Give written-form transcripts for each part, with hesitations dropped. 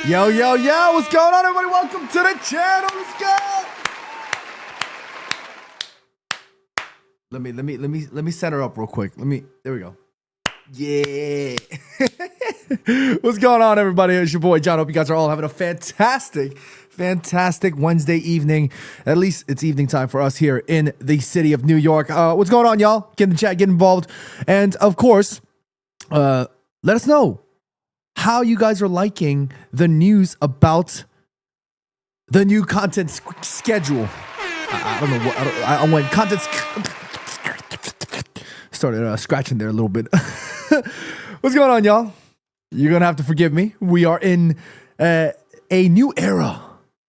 Yo, yo, yo, what's going on, everybody? Welcome to the channel. Let's go. Let me set her up real quick. There we go. Yeah. What's going on, everybody? It's your boy John. Hope you guys are all having a fantastic Wednesday evening. At least it's evening time for us here in the city of New York. What's going on, y'all? Get in the chat, get involved. And of course, let us know how you guys are liking the news about the new content schedule. I don't know what I went content started scratching there a little bit. What's going on, y'all? You're gonna have to forgive me. We are in a new era,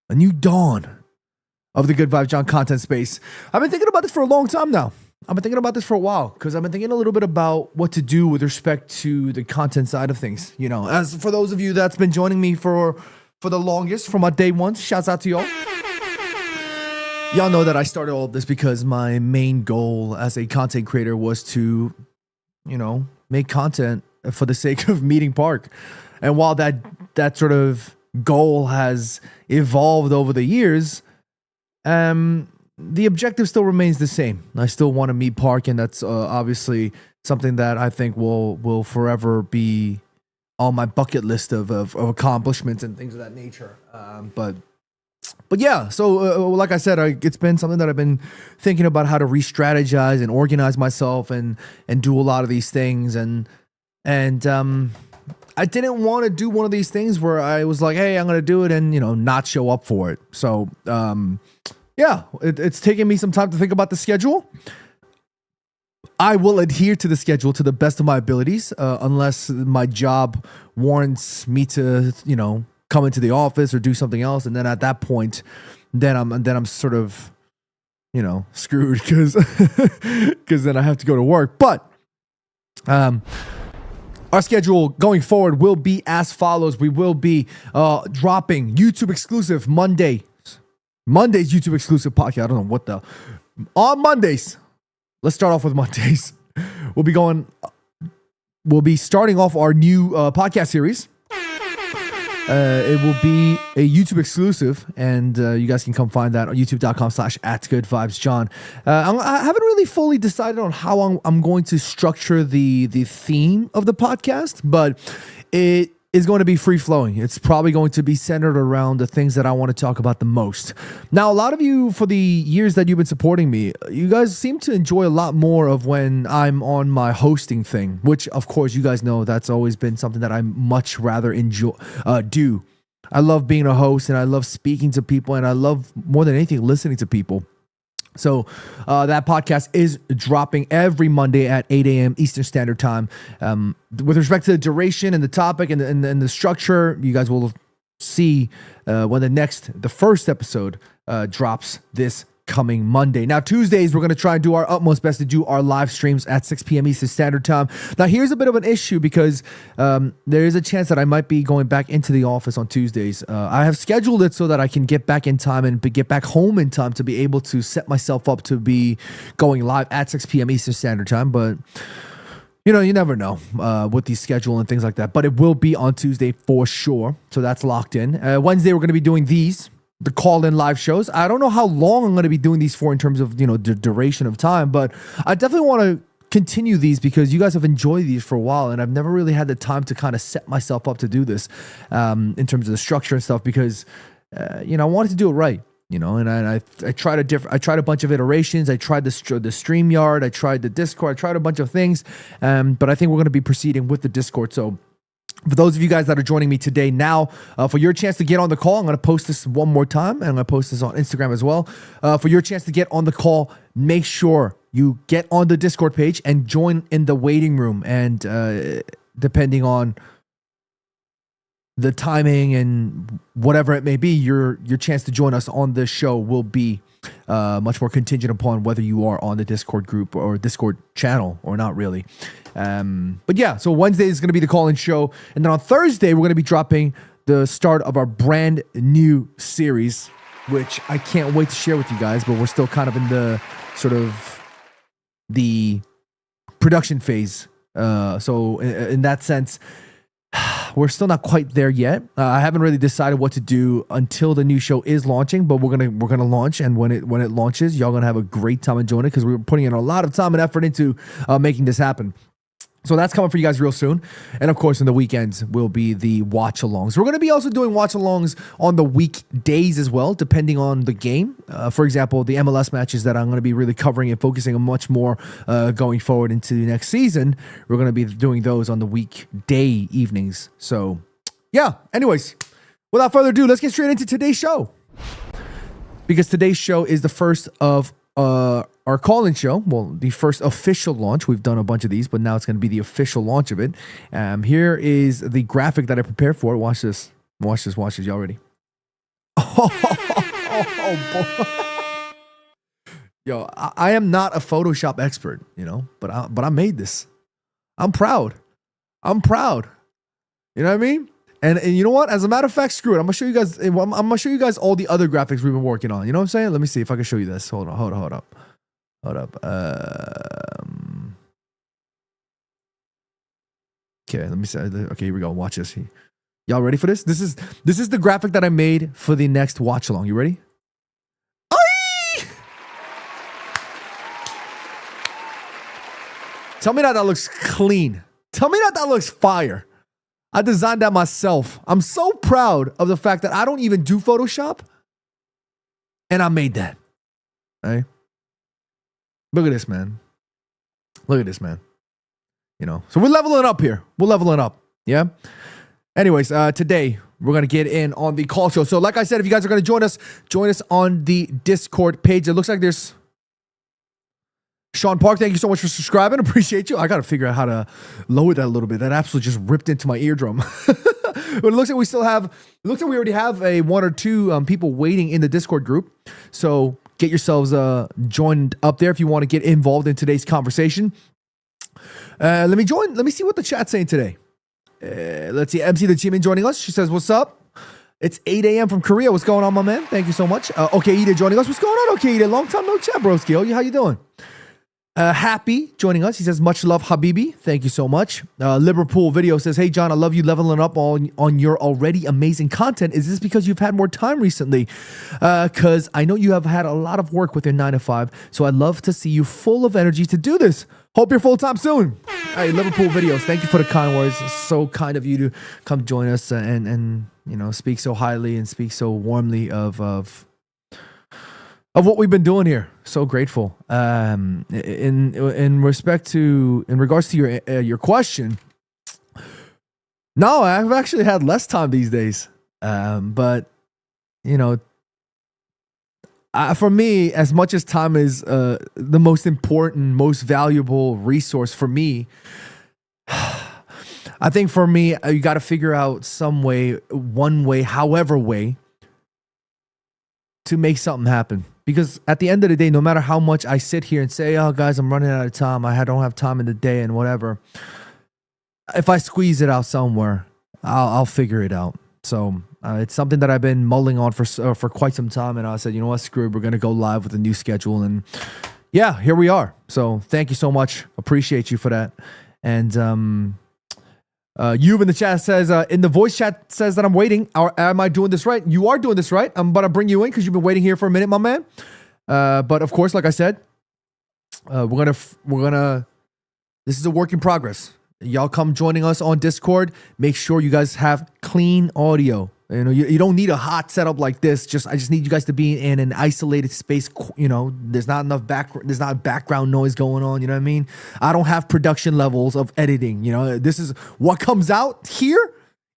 a new dawn of the Good Vibes John content space. I've been thinking about this for a long time now. I've been thinking about this for a while because I've been thinking a little bit about what to do with respect to the content side of things. You know, as for those of you that's been joining me for the longest, from my day ones, shouts out to y'all. Y'all know that I started all of this because my main goal as a content creator was to, you know, make content for the sake of meeting Park. And while that sort of goal has evolved over the years, the objective still remains the same. I still want to meet Park, and that's obviously something that I think will forever be on my bucket list of accomplishments and things of that nature. But yeah, so like I said, it's been something that I've been thinking about how to re-strategize and organize myself and do a lot of these things. And I didn't want to do one of these things where I was like, hey, I'm going to do it and, you know, not show up for it. So, yeah, it's taken me some time to think about the schedule. I will adhere to the schedule to the best of my abilities, unless my job warrants me to, you know, come into the office or do something else. And then at that point, then I'm sort of, you know, screwed because then I have to go to work. But our schedule going forward will be as follows. We will be dropping YouTube exclusive Monday's YouTube exclusive podcast. I don't know on Mondays. Let's start off with Mondays. We'll be starting off our new podcast series. It will be a YouTube exclusive, and you guys can come find that on youtube.com/@goodvibesjohn. I haven't really fully decided on how I'm going to structure the theme of the podcast, but it is going to be free flowing. It's probably going to be centered around the things that I want to talk about the most. Now, a lot of you, for the years that you've been supporting me, you guys seem to enjoy a lot more of when I'm on my hosting thing, which of course you guys know that's always been something that I much rather do. I love being a host, and I love speaking to people, and I love more than anything listening to people. So that podcast is dropping every Monday at 8 a.m. Eastern Standard Time. With respect to the duration and the topic and the structure, you guys will see when the first episode drops this coming Monday. Now, Tuesdays, we're going to try and do our utmost best to do our live streams at 6 p.m. Eastern Standard Time. Now, here's a bit of an issue because there is a chance that I might be going back into the office on Tuesdays. I have scheduled it so that I can get back in time and get back home in time to be able to set myself up to be going live at 6 p.m. Eastern Standard Time. But you know, you never know with the schedule and things like that. But it will be on Tuesday for sure. So that's locked in. Wednesday, we're going to be doing the call-in live shows. I don't know how long I'm going to be doing these for in terms of, you know, the duration of time, but I definitely want to continue these because you guys have enjoyed these for a while, and I've never really had the time to kind of set myself up to do this in terms of the structure and stuff because, you know, I wanted to do it right. You know, and I tried a bunch of iterations. I tried the StreamYard. I tried the Discord. I tried a bunch of things, but I think we're going to be proceeding with the Discord. So for those of you guys that are joining me today now, for your chance to get on the call, I'm going to post this one more time, and I'm going to post this on Instagram as well. For your chance to get on the call, make sure you get on the Discord page and join in the waiting room. And depending on the timing and whatever it may be, your chance to join us on this show will be much more contingent upon whether you are on the Discord group or Discord channel or not, really. But yeah, so Wednesday is going to be the call-in show, and then on Thursday we're going to be dropping the start of our brand new series, which I can't wait to share with you guys. But we're still kind of in the sort of the production phase. So in that sense, we're still not quite there yet. I haven't really decided what to do until the new show is launching, but we're gonna launch, and when it launches, y'all gonna have a great time enjoying it because we're putting in a lot of time and effort into making this happen. So that's coming for you guys real soon. And of course, in the weekends will be the watch-alongs. We're going to be also doing watch-alongs on the weekdays as well, depending on the game. For example, the MLS matches that I'm going to be really covering and focusing on much more going forward into the next season. We're going to be doing those on the weekday evenings. So, yeah. Anyways, without further ado, let's get straight into today's show. Because today's show is the first of our call-in show. Well, the first official launch. We've done a bunch of these, but now it's going to be the official launch of it. Here is the graphic that I prepared for it. Watch this. Watch this. Watch this. Y'all ready? Oh, boy. Yo, I am not a Photoshop expert, but I made this. I'm proud. You know what I mean? And you know what? As a matter of fact, screw it. I'm gonna show you guys. I'm gonna show you guys all the other graphics we've been working on. You know what I'm saying? Let me see if I can show you this. Hold up. Okay, let me see. Okay, here we go. Watch this. Y'all ready for this? This is the graphic that I made for the next watch along. You ready? Aye! Tell me that looks clean. Tell me that looks fire. I designed that myself. I'm so proud of the fact that I don't even do Photoshop, and I made that. Right? Look at this, man. So we're leveling up here. We're leveling up. Yeah. Anyways, today we're gonna get in on the call show. So, like I said, if you guys are gonna join us on the Discord page. It looks like there's Sean Park. Thank you so much for subscribing. Appreciate you. I gotta figure out how to lower that a little bit. That absolutely just ripped into my eardrum. But it looks like we already have a one or two people waiting in the Discord group. So get yourselves joined up there if you want to get involved in today's conversation. Let me see what the chat's saying today. Let's see. MC the Jimin joining us. She says, "What's up?" It's 8 a.m. from Korea. What's going on, my man? Thank you so much. Okay, Ida joining us. What's going on? Okay, Ida. Long time no chat, broski. How you doing? Happy joining us. He says, "Much love, Habibi." Thank you so much. Liverpool video says, "Hey John, I love you leveling up on your already amazing content. Is this because you've had more time recently? Because I know you have had a lot of work with your 9 to 5, so I'd love to see you full of energy to do this. Hope you're full time soon." Hey, Liverpool videos. Thank you for the kind words. So kind of you to come join us and speak so highly and speak so warmly of what we've been doing here. So grateful. In regards to your question, no, I've actually had less time these days. But for me, as much as time is the most important, most valuable resource for me, I think for me, you got to figure out some way, however way, to make something happen. Because at the end of the day, no matter how much I sit here and say, "Oh, guys, I'm running out of time. I don't have time in the day," and whatever, if I squeeze it out somewhere, I'll figure it out. So it's something that I've been mulling on for quite some time, and I said, you know what, screw it. We're gonna go live with a new schedule, and yeah, here we are. So thank you so much. Appreciate you for that. And you in the chat says, in the voice chat says that I'm waiting. Am I doing this right? You are doing this right. I'm about to bring you in because you've been waiting here for a minute, my man. But of course, like I said, we're gonna. This is a work in progress. Y'all come joining us on Discord. Make sure you guys have clean audio. You don't need a hot setup like this. I just need you guys to be in an isolated space. There's not enough background noise going on. You know what I mean? I don't have production levels of editing. This is what comes out here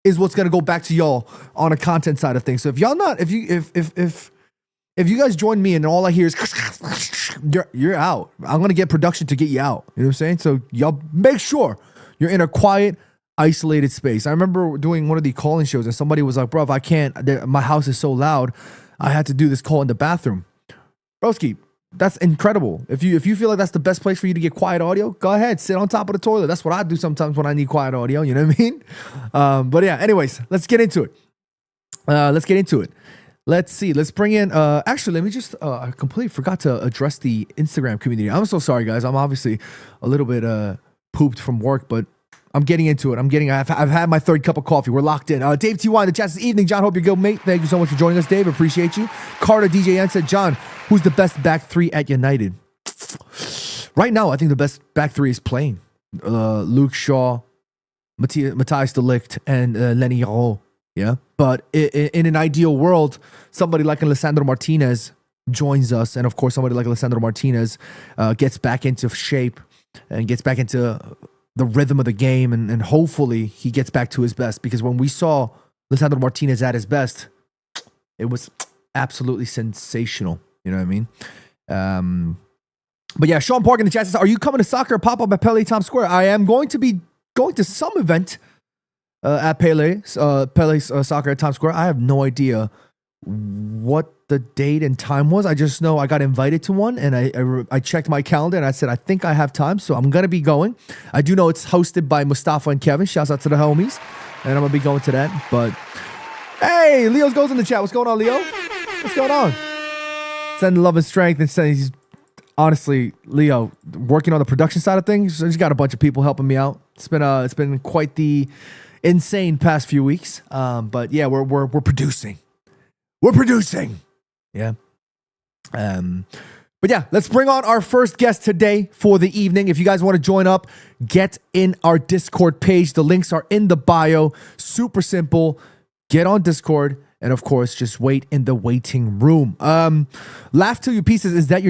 is what's gonna go back to y'all on a content side of things. So if you guys join me and all I hear is you're out, I'm gonna get production to get you out. You know what I'm saying? So y'all make sure you're in a quiet, isolated space. I remember doing one of the calling shows and somebody was like, "Bro, if I can't, my house is so loud, I had to do this call in the bathroom." Broski, that's incredible. If you feel like that's the best place for you to get quiet audio, go ahead, sit on top of the toilet. That's what I do sometimes when I need quiet audio. You know what I mean? But yeah, anyways, let's get into it. Let's see. Let's bring in. Actually, let me just. I completely forgot to address the Instagram community. I'm so sorry, guys. I'm obviously a little bit pooped from work, but I'm getting into it. I've had my third cup of coffee. We're locked in. Dave TY in the chat this evening. John, hope you're good, mate. Thank you so much for joining us, Dave. Appreciate you. Carter DJN said, John, who's the best back three at United? Right now, I think the best back three is playing. Luke Shaw, Matthias de Ligt, and Lenny Yaro. Yeah. But in an ideal world, somebody like Alessandro Martinez joins us. And of course, somebody like Alessandro Martinez gets back into shape and gets back into the rhythm of the game. And hopefully he gets back to his best. Because when we saw Alessandro Martinez at his best, it was absolutely sensational. You know what I mean? But yeah, Sean Park in the chat says, are you coming to soccer pop-up at Pele Times Square? I am going to be going to some event at Pele's soccer at Times Square. I have no idea what the date and time was. I just know I got invited to one, and I checked my calendar, and I said, I think I have time, so I'm going to be going. I do know it's hosted by Mustafa and Kevin. Shouts out to the homies, and I'm going to be going to that. But, hey, Leo's goes in the chat. What's going on, Leo? What's going on? Send love and strength, and saying he's honestly, Leo, working on the production side of things. He's got a bunch of people helping me out. It's been quite the insane past few weeks. But yeah, we're producing. We're producing. Yeah. But yeah, let's bring on our first guest today for the evening. If you guys want to join up, get in our Discord page. The links are in the bio. Super simple. Get on Discord. And of course, just wait in the waiting room. Laugh till you pee says, is that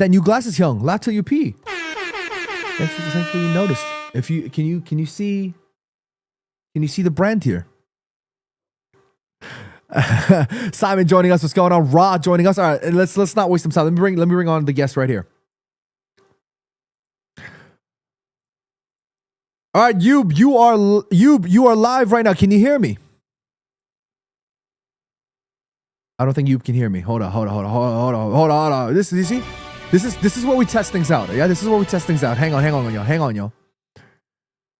new glasses, Hyung? Laugh till you pee. Thankfully you noticed. Can you see the brand here? Simon joining us. What's going on? Ra joining us. All right, let's not waste some time. Let me bring on the guest right here. All right, you are live right now. Can you hear me? I don't think you can hear me. Hold on. This is where we test things out. Yeah, this is where we test things out. Hang on, y'all.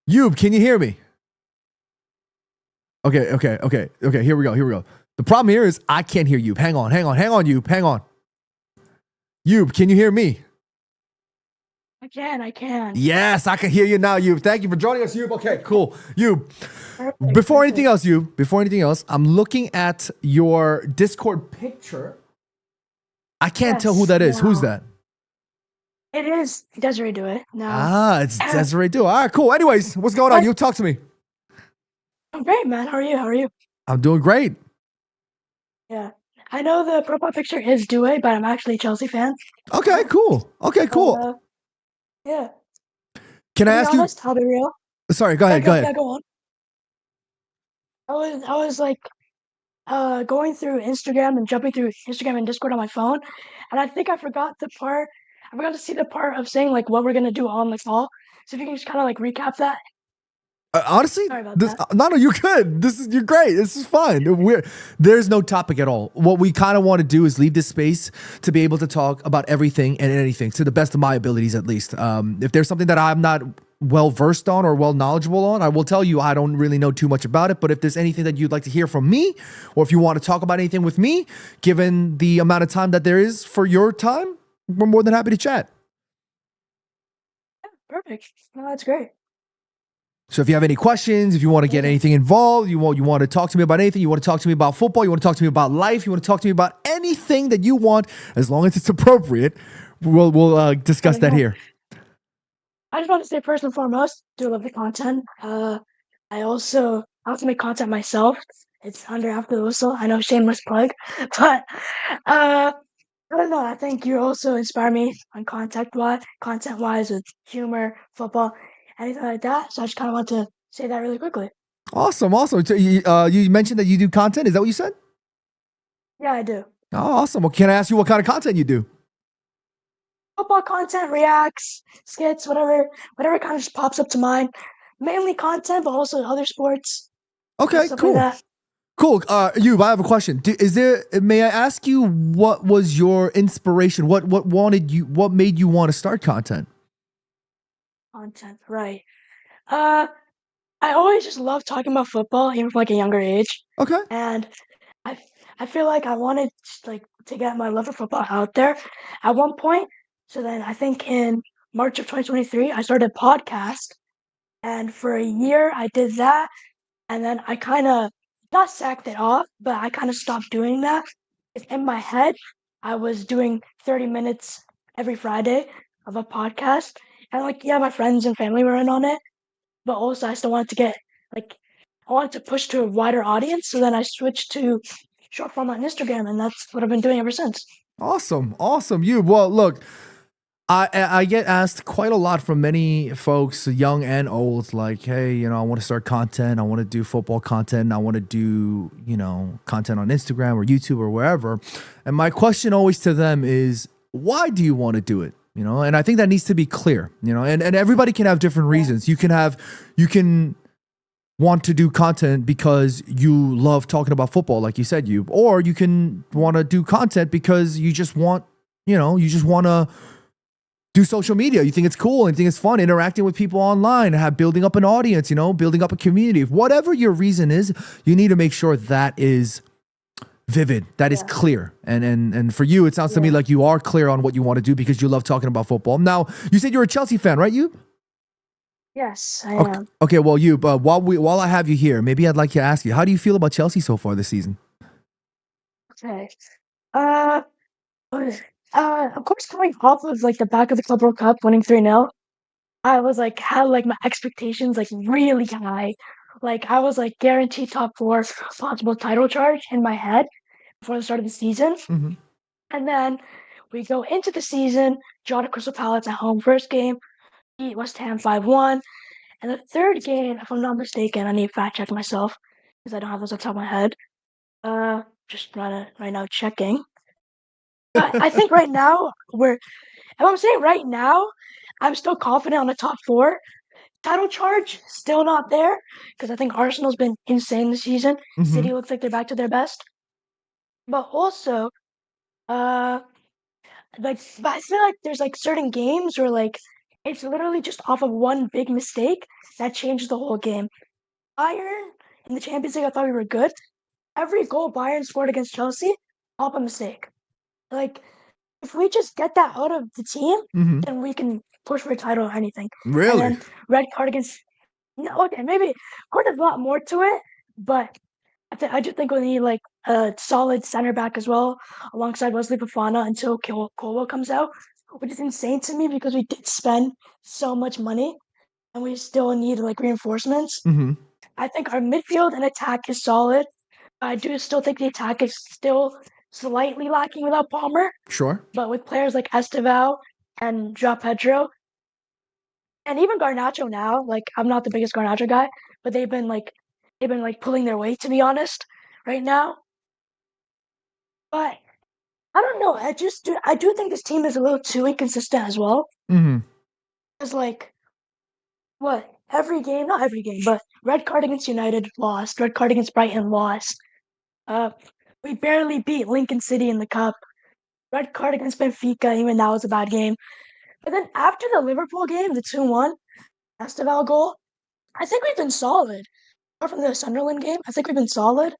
Yub, can you hear me? Okay. Here we go. The problem here is I can't hear you. Hang on, Yub. Hang on. Yub, can you hear me? I can. Yes, I can hear you now, Yub. Thank you for joining us, Yub. Okay, cool. Yub, before anything else, I'm looking at your Discord picture. I can't tell who that is. Who's that? It is Desiree Douay. No. It's Desiree Douay. All right, cool. Anyways, what's going on? You talk to me. I'm great, man. How are you? I'm doing great. Yeah. I know the profile picture is Douay, but I'm actually a Chelsea fan. Okay, cool. Yeah. Can I ask you? I'll be real. Sorry, go ahead. Yeah, go on. I was like going through Instagram and jumping through Instagram and Discord on my phone, and I think I forgot to see the part of saying like what we're gonna do on the call. So if you can just kind of like recap that. Honestly, sorry about that. No, you're good. You're great. This is fine. There's no topic at all. What we kind of want to do is leave this space to be able to talk about everything and anything to the best of my abilities, at least. If there's something that I'm not well versed on or well knowledgeable on, I will tell you I don't really know too much about it. But if there's anything that you'd like to hear from me, or if you want to talk about anything with me, given the amount of time that there is for your time, we're more than happy to chat. Yeah, perfect. No, that's great. So if you have any questions, if you want to get anything involved, you want to talk to me about anything, you want to talk to me about football, you want to talk to me about life, you want to talk to me about anything that you want, as long as it's appropriate, we'll discuss that here. I just want to say first and foremost, do love the content. I also make content myself. It's under After the Whistle. I know, shameless plug, but I don't know. I think you also inspire me on content-wise with humor, football, anything like that. So I just kind of want to say that really quickly. Awesome. So you mentioned that you do content. Is that what you said? Yeah, I do. Oh, awesome. Well, can I ask you what kind of content you do? Football content, reacts, skits, whatever kind of just pops up to mind. Mainly content, but also other sports. Okay, cool. Like cool. I have a question. May I ask you what was your inspiration? What made you want to start content? Content, right. I always just loved talking about football, even from like a younger age. Okay. And I feel like I wanted to get my love for football out there at one point. So then I think in March of 2023, I started a podcast. And for a year, I did that. And then I kind of not sacked it off, but I kind of stopped doing that. In my head, I was doing 30 minutes every Friday of a podcast. And like, yeah, my friends and family were in on it, but also I still wanted to get like, I wanted to push to a wider audience. So then I switched to short form on Instagram, and that's what I've been doing ever since. Awesome. Awesome. You, well, look, I get asked quite a lot from many folks, young and old, like, hey, I want to start content. I want to do football content. I want to do, content on Instagram or YouTube or wherever. And my question always to them is, why do you want to do it? And I think that needs to be clear, and everybody can have different reasons. You can want to do content because you love talking about football, like you said, or you can want to do content because you just want to do social media. You think it's cool and think it's fun interacting with people online, building up an audience, building up a community. Whatever your reason is, you need to make sure that is vivid, that is clear. And for you, it sounds to me like you are clear on what you want to do because you love talking about football. Now, you said you're a Chelsea fan, right, you? Yes, I am. Okay, well, while I have you here, maybe I'd like to ask you, how do you feel about Chelsea so far this season? Okay. Uh, of course, coming off of like the back of the Club World Cup, winning 3-0, I was like had like my expectations like really high. Like I was like guaranteed top four possible title charge in my head before the start of the season. Mm-hmm. And then we go into the season, draw to Crystal Palace at home first game, beat West Ham 5-1. And the third game, if I'm not mistaken, I need to fact check myself because I don't have those off the top of my head. Just right now checking. But I think right now if I'm saying right now, I'm still confident on the top four. Title charge still not there because I think Arsenal's been insane this season. Mm-hmm. City looks like they're back to their best, but also, uh, but I feel like there's like certain games where like it's literally just off of one big mistake that changes the whole game. Bayern in the Champions League, I thought we were good. Every goal Bayern scored against Chelsea, off a mistake. Like if we just get that out of the team, Mm-hmm. then we can push for a title or anything. And Really? then red card against no, okay, maybe of course there's a lot more to it, but I just think we need like a solid center back as well, alongside Wesley Fofana until Colwell comes out, which is insane to me because we did spend so much money and we still need like reinforcements. Mm-hmm. I think our midfield and attack is solid. I do still think the attack is still slightly lacking without Palmer, Sure. but with players like Esteval and João Pedro, and even Garnacho now, like I'm not the biggest Garnacho guy, but they've been like pulling their weight to be honest right now. But I don't know. I do think this team is a little too inconsistent as well. Mm-hmm. It's like what every game, not every game, but red card against United lost, red card against Brighton lost. Uh, we barely beat Lincoln City in the cup. Red card against Benfica, even that was a bad game. But then after the Liverpool game, the 2-1 Esteval goal, I think we've been solid. Apart from the Sunderland game, I think we've been solid.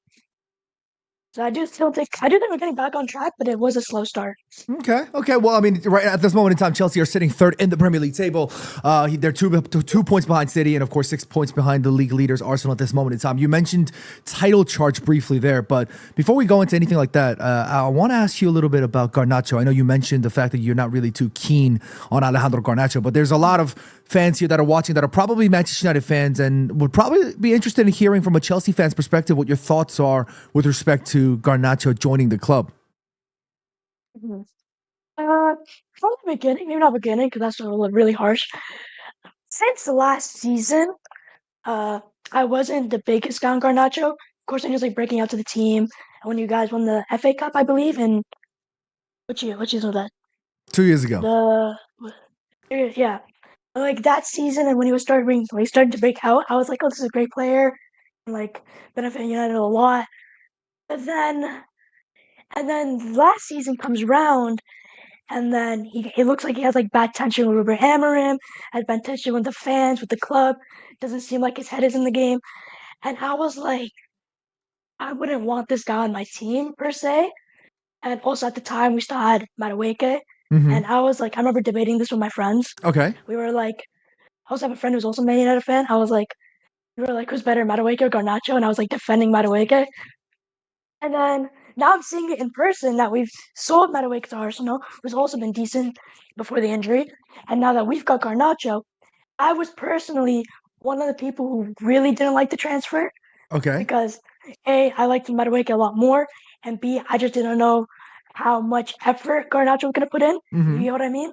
So I do think we're getting back on track, but it was a slow start. Okay. Well, I mean, right at this moment in time, Chelsea are sitting third in the Premier League table. They're 2 points behind City, and of course 6 points behind the league leaders, Arsenal, at this moment in time. You mentioned title charge briefly there, but before we go into anything like that, I want to ask you a little bit about Garnacho. I know you mentioned the fact that you're not really too keen on Alejandro Garnacho, but there's a lot of fans here that are watching that are probably Manchester United fans and would probably be interested in hearing from a Chelsea fan's perspective what your thoughts are with respect to Garnacho joining the club. Mhm. From the beginning, maybe not beginning, because that's really harsh. Since the last season, uh, I wasn't the biggest fan of Garnacho. Of course, I was like breaking out to the team, and when you guys won the FA Cup, I believe, in which year? Which season was that? 2 years ago. Yeah, like that season, and when he started to break out, I was like, oh, this is a great player, and like benefiting United a lot. But then, and then last season comes round, and then it looks like he has like bad tension with Robert Amorim, has bad tension with the fans, with the club. Doesn't seem like his head is in the game. And I was like, I wouldn't want this guy on my team per se. And also at the time we still had Madueke. Mm-hmm. And I was like, I remember debating this with my friends. Okay. We were like, also have a friend who's also a Man United fan. I was like, we were like, who's better, Madueke or Garnacho? And I was like defending Madueke. And then now I'm seeing it in person that we've sold Madueke to Arsenal, who's also been decent before the injury. And now that we've got Garnacho, I was personally one of the people who really didn't like the transfer Okay. because A, I liked Madueke a lot more, and B, I just didn't know how much effort Garnacho was gonna put in. Mm-hmm. You know what I mean?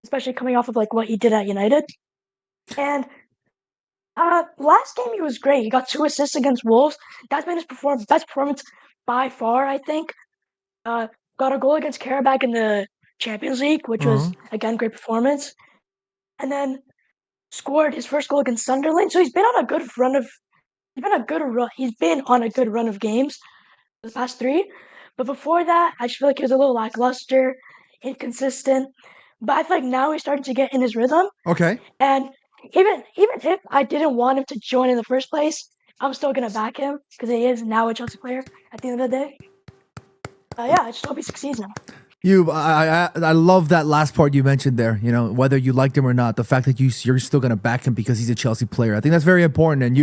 Especially coming off of like what he did at United. And last game he was great. He got 2 assists against Wolves. That's been his best performance by far, I think. Uh, got a goal against Karabakh in the Champions League, which Uh-huh. was again great performance. And then scored his first goal against Sunderland. So he's been on a good run of he's been on a good run of games the past 3. But before that, I just feel like he was a little lackluster, inconsistent. But I feel like now he's starting to get in his rhythm. Okay. And even if I didn't want him to join in the first place, I'm still gonna back him because he is now a Chelsea player at the end of the day. Yeah, I just hope he succeeds now. I love that last part you mentioned there. You know, whether you liked him or not, the fact that you're still gonna back him because he's a Chelsea player. I think that's very important. And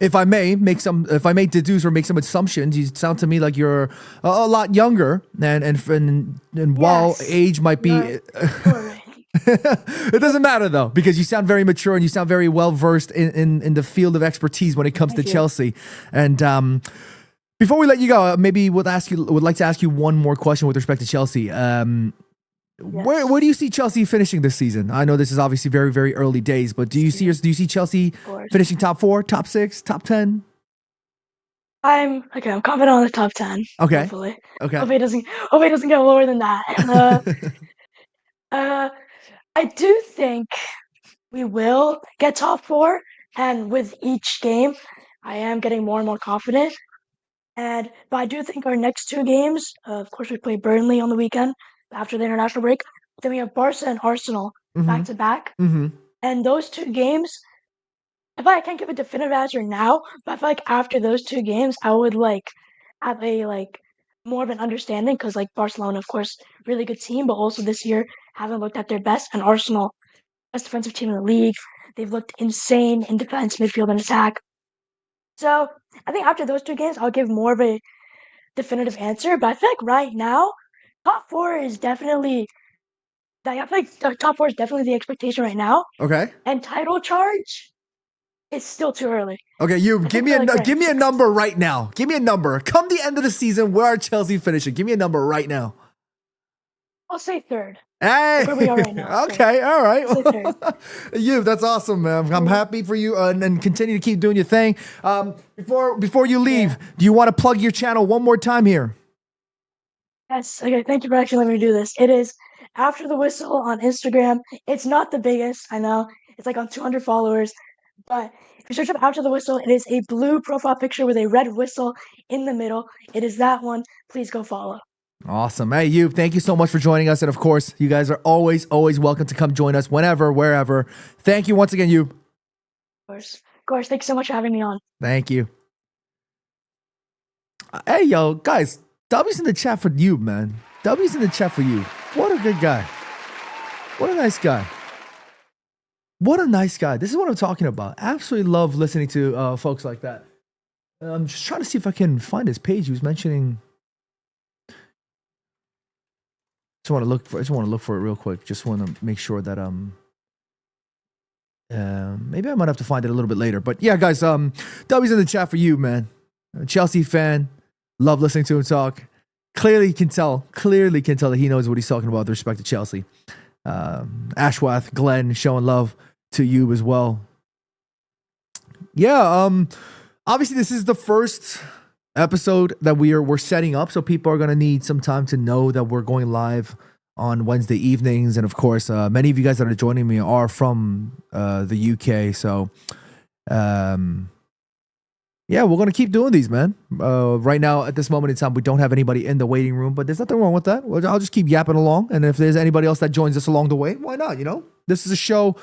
if I may deduce or make some assumptions, you sound to me like you're a lot younger, and while Yes. age might be. Alright. It doesn't matter though, because you sound very mature and you sound very well versed in the field of expertise when it comes Thank to you. Chelsea. And before we let you go, maybe would like to ask you one more question with respect to Chelsea. Where do you see Chelsea finishing this season? I know this is obviously very, very early days, but do you see Chelsea Of course. finishing top 4, top 6, top 10? I'm confident on the top 10. Okay. Hopefully. Okay. Hope it doesn't get lower than that. I do think we will get top 4, and with each game, I am getting more and more confident. But I do think our next 2 games, of course, we play Burnley on the weekend after the international break. Then we have Barca and Arsenal back to back, Mm-hmm. and those 2 games. I feel like I can't give a definitive answer now, but I feel like after those 2 games, I would like have a more of an understanding because like Barcelona, of course, really good team, but also this year haven't looked at their best, and Arsenal, best defensive team in the league. They've looked insane in defense, midfield, and attack. So I think after those 2 games, I'll give more of a definitive answer. But I feel like right now, top 4 is definitely. I feel like the top 4 is definitely the expectation right now, Okay. and title charge. It's still too early. Okay, give me a number right now. Give me a number. Come the end of the season, where are Chelsea finishing? Give me a number right now. I'll say 3rd. Hey, Where we are right now. Okay, all right. I'll say 3rd. That's awesome, man. I'm happy for you, and continue to keep doing your thing. Before you leave, do you want to plug your channel one more time here? Yes. Okay. Thank you for actually letting me do this. It is After the Whistle on Instagram. It's not the biggest, I know. It's like on 200 followers, but if you search up After the Whistle, it is a blue profile picture with a red whistle in the middle. It is that one. Please go follow. Awesome. Hey, thank you so much for joining us. And of course, you guys are always welcome to come join us whenever, wherever. Thank you once again, Of course. Thank you so much for having me on. Thank you. Hey, yo, guys, W's in the chat for you, man. W's in the chat for you. What a good guy. What a nice guy. What a nice guy. This is what I'm talking about. Absolutely love listening to folks like that. I'm just trying to see if I can find his page. He was mentioning. I just want to look for it real quick. Just want to make sure that maybe I might have to find it a little bit later. But yeah, guys, W's in the chat for you, man. A Chelsea fan. Love listening to him talk. Clearly can tell that he knows what he's talking about with respect to Chelsea. Ashwath, Glenn, showing love to you as well. Yeah, obviously this is the first episode that we're setting up, so people are gonna need some time to know that we're going live on Wednesday evenings, and of course, many of you guys that are joining me are from the UK, so yeah, we're gonna keep doing these, man. Right now, at this moment in time, we don't have anybody in the waiting room, but there's nothing wrong with that. I'll just keep yapping along, and if there's anybody else that joins us along the way, why not? You know, this is a show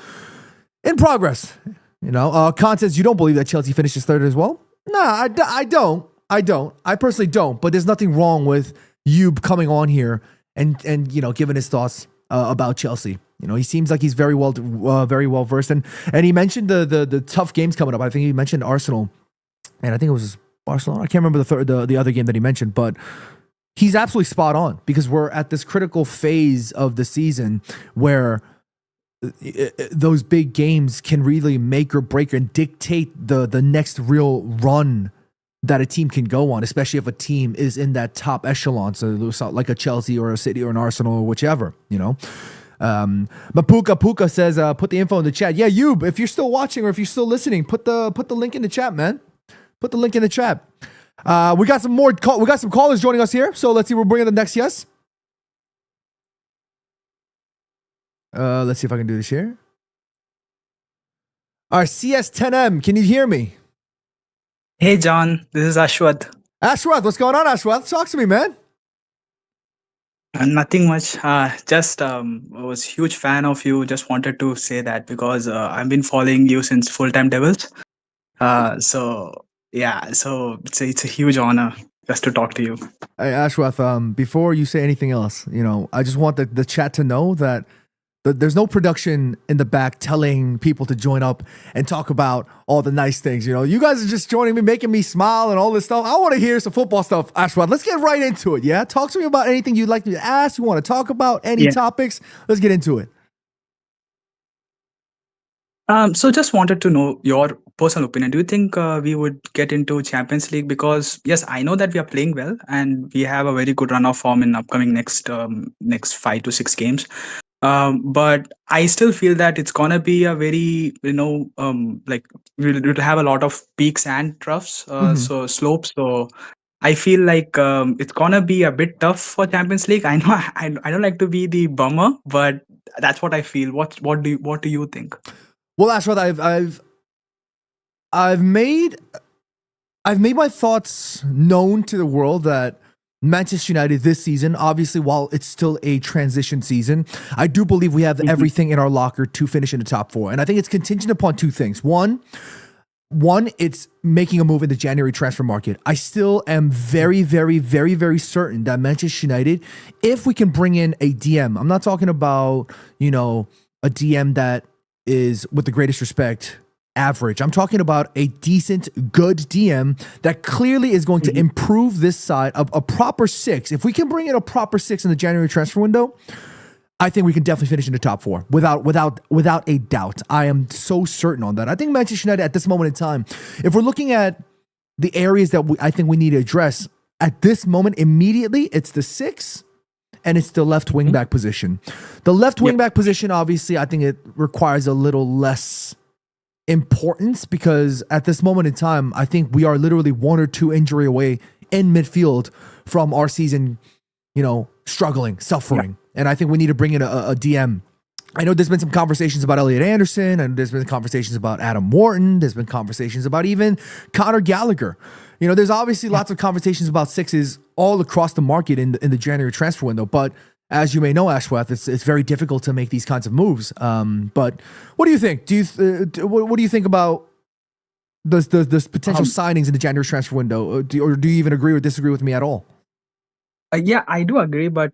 in progress. You know, Khan says you don't believe that Chelsea finishes 3rd as well. Nah, I don't. I personally don't. But there's nothing wrong with you coming on here and you know giving his thoughts about Chelsea. You know, he seems like he's very well versed, and he mentioned the tough games coming up. I think he mentioned Arsenal, and I think it was Barcelona. I can't remember the other game that he mentioned, but he's absolutely spot on because we're at this critical phase of the season where those big games can really make or break and dictate the next real run that a team can go on, especially if a team is in that top echelon, so like a Chelsea or a City or an Arsenal or whichever, you know. But Puka says, put the info in the chat. Yeah, Yub, if you're still watching or if you're still listening, put the link in the chat, man. Put the link in the chat. We got some callers joining us here, so let's see. We're bringing the next yes. Let's see if I can do this here. All right, CS10M, can you hear me? Hey John, this is Ashwath. Ashwath, what's going on, Ashwath? Talk to me, man. Nothing much. Just was huge fan of you. Just wanted to say that because I've been following you since Full Time Devils. So it's a huge honor just to talk to you. Hey, Ashwath, before you say anything else, you know, I just want the chat to know that there's no production in the back telling people to join up and talk about all the nice things. You know, you guys are just joining me, making me smile and all this stuff. I want to hear some football stuff, Ashwath. Let's get right into it, yeah? Talk to me about anything you'd like to ask. You want to talk about any topics? Let's get into it. So just wanted to know your personal opinion. Do you think we would get into Champions League? Because yes, I know that we are playing well and we have a very good run of form in upcoming next 5 to 6 games. But I still feel that it's gonna be a very, like we'll have a lot of peaks and troughs, so slopes. So I feel like it's gonna be a bit tough for Champions League. I know I don't like to be the bummer, but that's what I feel. What do you think? Well, Ashwath, I've made my thoughts known to the world that Manchester United this season, obviously, while it's still a transition season, I do believe we have everything in our locker to finish in the top 4. And I think it's contingent upon 2 things. One, it's making a move in the January transfer market. I still am very, very, very, very certain that Manchester United, if we can bring in a DM, I'm not talking about, you know, a DM that is, with the greatest respect, average. I'm talking about a decent, good DM that clearly is going to improve this side of a proper 6. If we can bring in a proper 6 in the January transfer window, I think we can definitely finish in the top 4 without a doubt. I am so certain on that. I think Manchester United at this moment in time, if we're looking at the areas that I think we need to address at this moment immediately, it's the 6 and it's the left wing back position. The left wing back position, obviously, I think it requires a little less importance because at this moment in time, I think we are literally 1 or 2 injury away in midfield from our season, you know, struggling, suffering. And I think we need to bring in a DM. I know there's been some conversations about Elliot Anderson, and there's been conversations about Adam Wharton. There's been conversations about even Conor Gallagher. You know, there's obviously lots of conversations about 6s all across the market in the January transfer window. But as you may know, Ashwath, it's very difficult to make these kinds of moves. But what do you think? What do you think about the potential signings in the January transfer window? Or do you even agree or disagree with me at all? Yeah, I do agree, but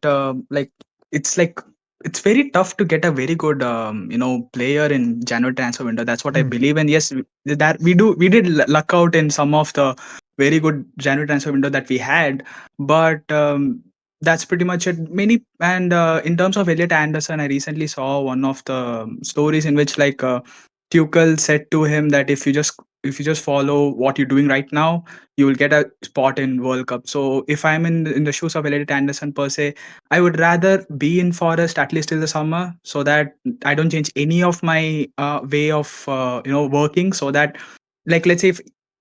it's very tough to get a very good player in January transfer window. That's what I believe. And yes, we did luck out in some of the very good January transfer window that we had, but that's pretty much it. In terms of Elliot Anderson, I recently saw one of the stories in which Tuchel said to him that if you just follow what you're doing right now, you will get a spot in World Cup. So if I'm in the shoes of Elliot Anderson per se, I would rather be in Forest at least till the summer, so that I don't change any of my way of working. So that, let's say,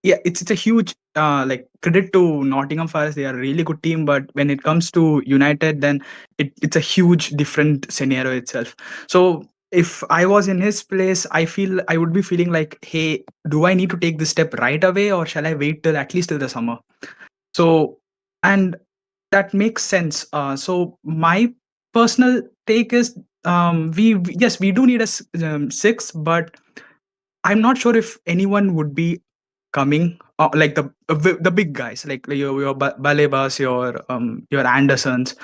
it's a huge credit to Nottingham Forest. They are a really good team, but when it comes to United, then it's a huge different scenario itself. So if I was in his place, I would be feeling like, hey, do I need to take this step right away, or shall I wait till at least till the summer? So, and that makes sense. So my personal take is, we do need a 6, but I'm not sure if anyone would be coming, like the big guys, like your Balebas, your Andersons.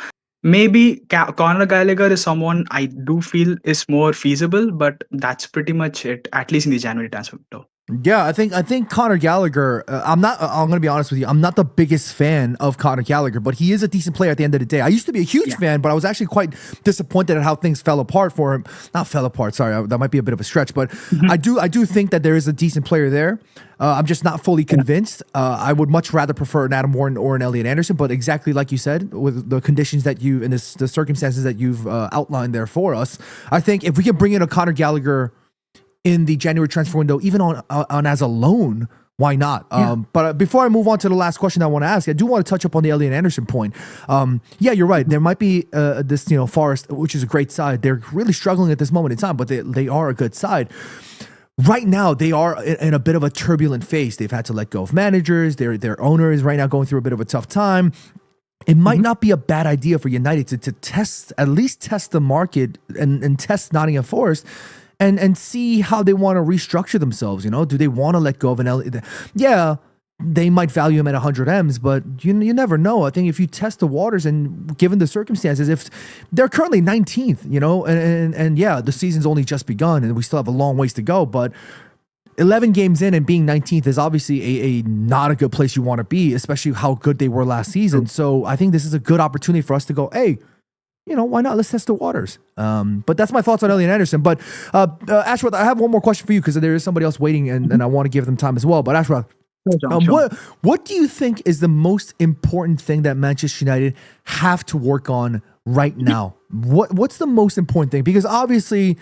Maybe Conor Gallagher is someone I do feel is more feasible, but that's pretty much it, at least in the January transfer window. Yeah, I think Conor Gallagher. I'm gonna be honest with you. I'm not the biggest fan of Conor Gallagher, but he is a decent player at the end of the day. I used to be a huge Yeah. fan, but I was actually quite disappointed at how things fell apart for him. Not fell apart. Sorry, that might be a bit of a stretch, but I do think that there is a decent player there. I'm just not fully convinced. I would much rather prefer an Adam Warren or an Elliot Anderson, but exactly like you said, with the conditions that you and the circumstances that you've outlined there for us, I think if we can bring in a Conor Gallagher in the January transfer window, even on as a loan, why not? But before I move on to the last question I want to ask, I do want to touch up on the Elliot Anderson point. Yeah, you're right. There might be this, Forest, which is a great side. They're really struggling at this moment in time, but they are a good side. Right now, they are in a bit of a turbulent phase. They've had to let go of managers. Their owner is right now going through a bit of a tough time. It might not be a bad idea for United to at least test the market and test Nottingham Forest and see how they want to restructure themselves. Do they want to let go of an Elliot? Yeah, they might value him at 100 M's, but you never know. I think if you test the waters and given the circumstances, if they're currently 19th, and yeah, the season's only just begun and we still have a long ways to go, but 11 games in and being 19th is obviously a not a good place you want to be, especially how good they were last season. So I think this is a good opportunity for us to go, hey, why not? Let's test the waters. But that's my thoughts on Elliot Anderson. But Ashworth, I have one more question for you because there is somebody else waiting and I want to give them time as well. But Ashworth, what do you think is the most important thing that Manchester United have to work on right now? What's the most important thing? Because obviously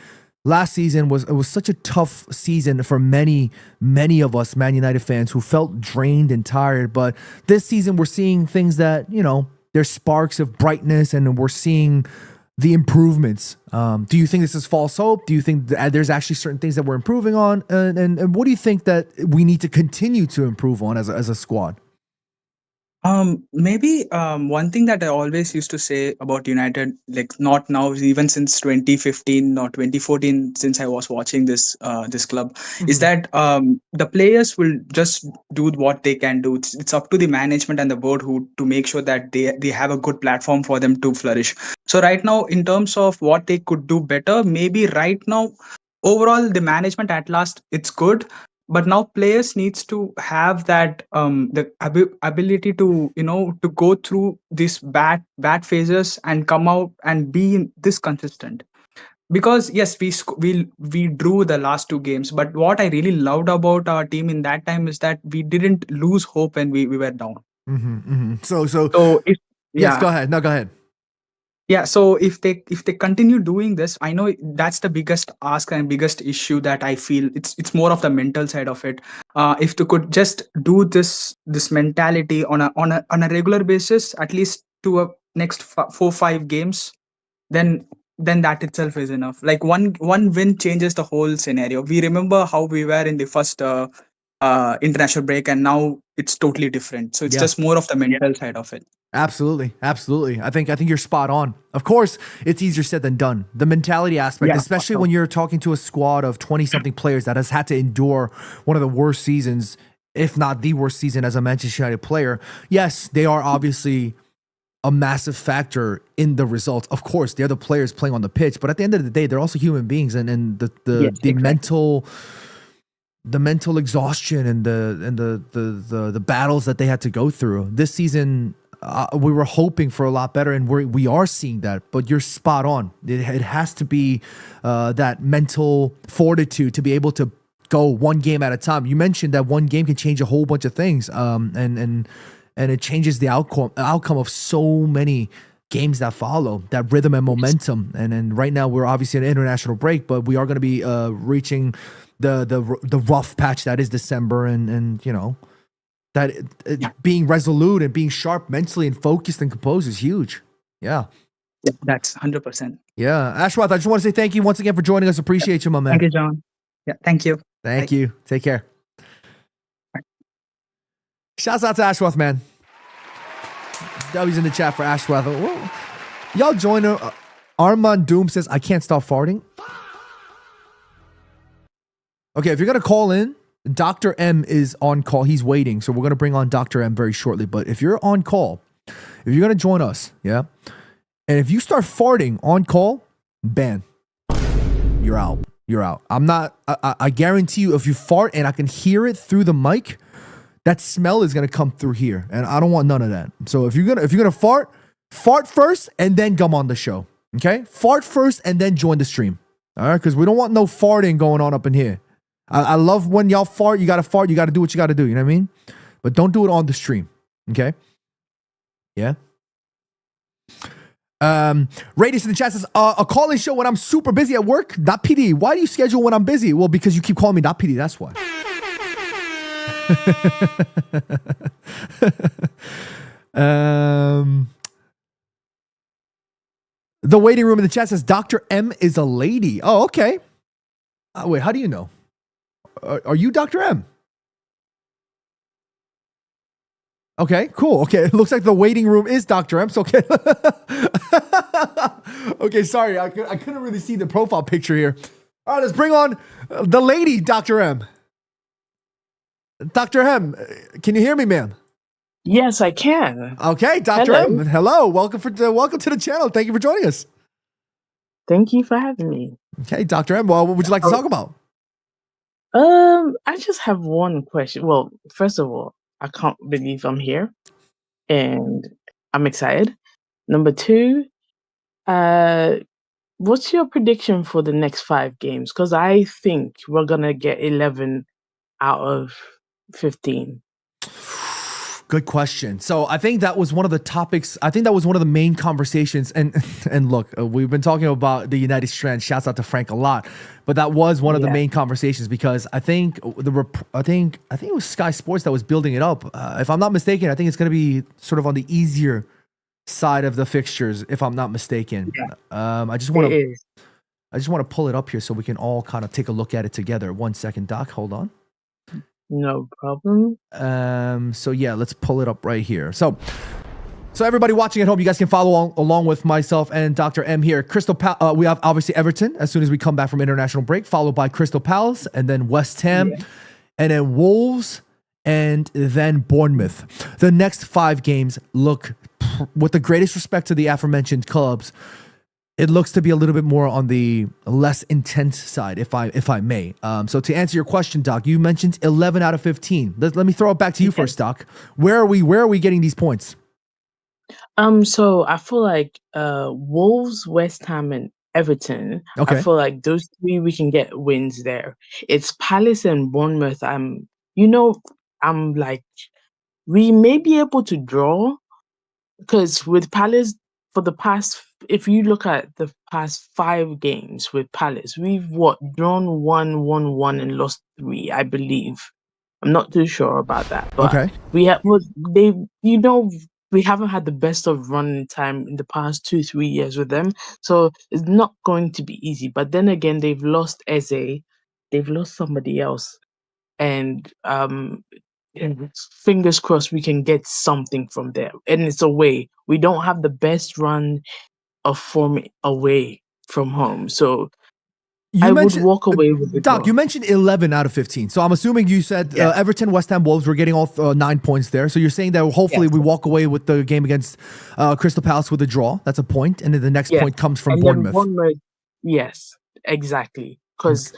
last season was such a tough season for many of us Man United fans who felt drained and tired. But this season we're seeing things that, there's sparks of brightness and we're seeing the improvements. Do you think this is false hope? Do you think that there's actually certain things that we're improving on? And what do you think that we need to continue to improve on as a squad? Maybe one thing that I always used to say about United, like not now, even since 2015 or 2014, since I was watching this club, is that the players will just do what they can do. It's up to the management and the board who to make sure that they have a good platform for them to flourish. So right now, in terms of what they could do better, maybe right now, overall the management at last it's good, but now players needs to have that ability to to go through these bad phases and come out and be this consistent. Because yes, we drew the last two games, but what I really loved about our team in that time is that we didn't lose hope when we were down. So if yes, go ahead. No, go ahead. Yeah, so if they continue doing this, I know that's the biggest ask and biggest issue that I feel it's more of the mental side of it. If they could just do this mentality on a regular basis, at least to a next 4-5 games, then that itself is enough. Like one win changes the whole scenario. We remember how we were in the first international break, and now it's totally different. So it's just more of the mental side of it. Absolutely. I think you're spot on. Of course, it's easier said than done. The mentality aspect, especially when you're talking to a squad of 20-something players that has had to endure one of the worst seasons, if not the worst season as a Manchester United player. Yes, they are obviously a massive factor in the results. Of course, they're the players playing on the pitch, but at the end of the day, they're also human beings, and the mental exhaustion and the battles that they had to go through this season. We were hoping for a lot better, and we are seeing that. But you're spot on. It has to be that mental fortitude to be able to go one game at a time. You mentioned that one game can change a whole bunch of things, and it changes the outcome of so many games that follow. That rhythm and momentum. And right now we're obviously in an international break, but we are going to be reaching the rough patch that is December, and that being resolute and being sharp mentally and focused and composed is huge. Yeah, that's 100%. Yeah, Ashworth, I just want to say thank you once again for joining us. Appreciate you, my man. Thank you, John. Yeah, thank you. Thank you. Take care. Shouts out to Ashworth, man. W's in the chat for Ashworth. Whoa. Y'all join her. Armand Doom says, I can't stop farting. Okay, if you're going to call in, Dr. M is on call. He's waiting. So we're going to bring on Dr. M very shortly. But if you're on call, if you're going to join us, yeah, And if you start farting on call, ban. You're out. You're out. I'm not. I guarantee you, if you fart and I can hear it through the mic, that smell is gonna come through here, and I don't want none of that. So if you're gonna fart first and then come on the show. Okay, fart first and then join the stream. All right, because we don't want no farting going on up in here. I love when y'all fart. You gotta fart. You gotta do what you gotta do. You know what I mean? But don't do it on the stream. Okay. Yeah. Radius in the chat says, a call-in show when I'm super busy at work. Not PD. Why do you schedule when I'm busy? Well, because you keep calling me not PD. That's why. The waiting room in the chat says Dr. M is a lady. Oh, okay. Wait, how do you know? Are you Dr. M? Okay, cool. Okay, it looks like the waiting room is Dr. M. So okay. Okay, sorry, I couldn't really see the profile picture here. All right, let's bring on the lady, Dr. M. Dr. M, can you hear me, ma'am? Yes, I can. Okay, Dr. M. Hello, welcome to the channel. Thank you for joining us. Thank you for having me. Okay, Dr. M. Well, what would you like to talk about? I just have one question. Well, first of all, I can't believe I'm here, and I'm excited. Number two, what's your prediction for the next 5 games? Because I think we're gonna get 11 out of 15. Good question. So I think that was one of the topics. I think that was one of the main conversations. And look, we've been talking about the United Strand. Shouts out to Frank a lot, but that was one of the main conversations because I think I think it was Sky Sports that was building it up. If I'm not mistaken, I think it's going to be sort of on the easier side of the fixtures. If I'm not mistaken, I just want to pull it up here so we can all kind of take a look at it together. 1 second, Doc. Hold on. No problem. So yeah, let's pull it up right here. So everybody watching at home, you guys can follow along with myself and Dr. M here. We have obviously Everton as soon as we come back from international break, followed by Crystal Palace, and then West Ham, and then Wolves, and then Bournemouth. The next 5 games look, with the greatest respect to the aforementioned clubs, it looks to be a little bit more on the less intense side, if I may. So to answer your question, Doc, you mentioned 11 out of 15. Let me throw it back to you first, Doc. Where are we getting these points? So I feel like Wolves, West Ham, and Everton. Okay. I feel like those 3 we can get wins there. It's Palace and Bournemouth. I'm like, we may be able to draw because with Palace for the past. If you look at the past 5 games with Palace, we've drawn 1, won 1, and lost 3, I believe. I'm not too sure about that, but we haven't had the best of running time in the past 2-3 years with them, so it's not going to be easy. But then again, they've lost Eze, they've lost somebody else, and fingers crossed we can get something from there. And it's away. We don't have the best run of form away from home, so I would walk away with the Doc, draw. you mentioned 11 out of 15, so I'm assuming you said Everton, West Ham, Wolves. We're getting all 9 points there, so you're saying that hopefully we walk away with the game against Crystal Palace with a draw. That's a point, and then the next point comes from Bournemouth. Yes, exactly, because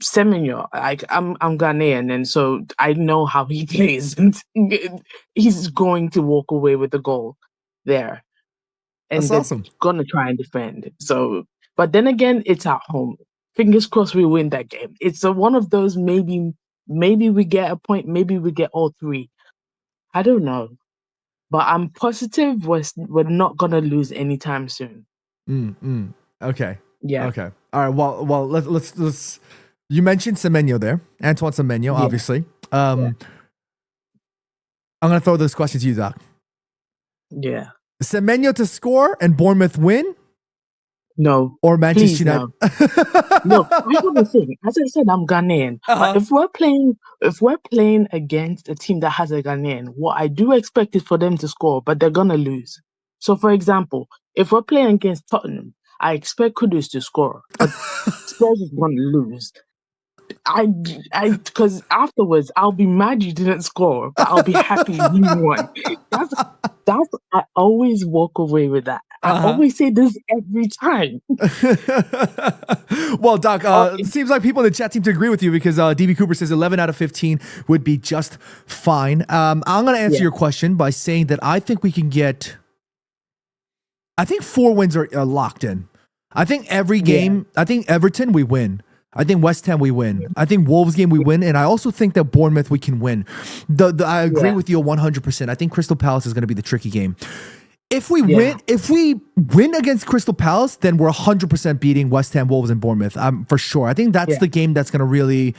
Semenyo, I'm Ghanaian, and so I know how he plays, and he's going to walk away with the goal there. And that's awesome. Gonna try and defend. So, but then again, it's at home. Fingers crossed we win that game. It's one of those maybe we get a point, maybe we get all 3. I don't know, but I'm positive we're not gonna lose anytime soon. Okay. Yeah. Okay. All right. Well, let's. You mentioned Semenyo there, Antoine Semenyo, obviously. I'm gonna throw this question to you, Doc. Yeah. Semenyo to score and Bournemouth win? No. Or Manchester United? No. I have a thing. As I said, I'm Ghanaian. But if we're playing against a team that has a Ghanaian, what I do expect is for them to score, but they're gonna lose. So, for example, if we're playing against Tottenham, I expect Kudus to score, but Spurs is gonna lose. because afterwards I'll be mad you didn't score, but I'll be happy you won. That's I always walk away with that. I Uh-huh. always say this every time. Well, Doc, Oh, it seems like people in the chat seem to agree with you because DB Cooper says 11 out of 15 would be just fine. I'm going to answer Yeah. your question by saying that I think we can get. I think 4 wins are locked in. I think every game. I think Everton we win. I think West Ham we win. I think Wolves game we win, and I also think that Bournemouth we can win. I agree Yeah. with you 100%. I think Crystal Palace is going to be the tricky game. If we Yeah. win against Crystal Palace, then we're 100% beating West Ham, Wolves, and Bournemouth. For sure. I think that's Yeah. the game that's going to really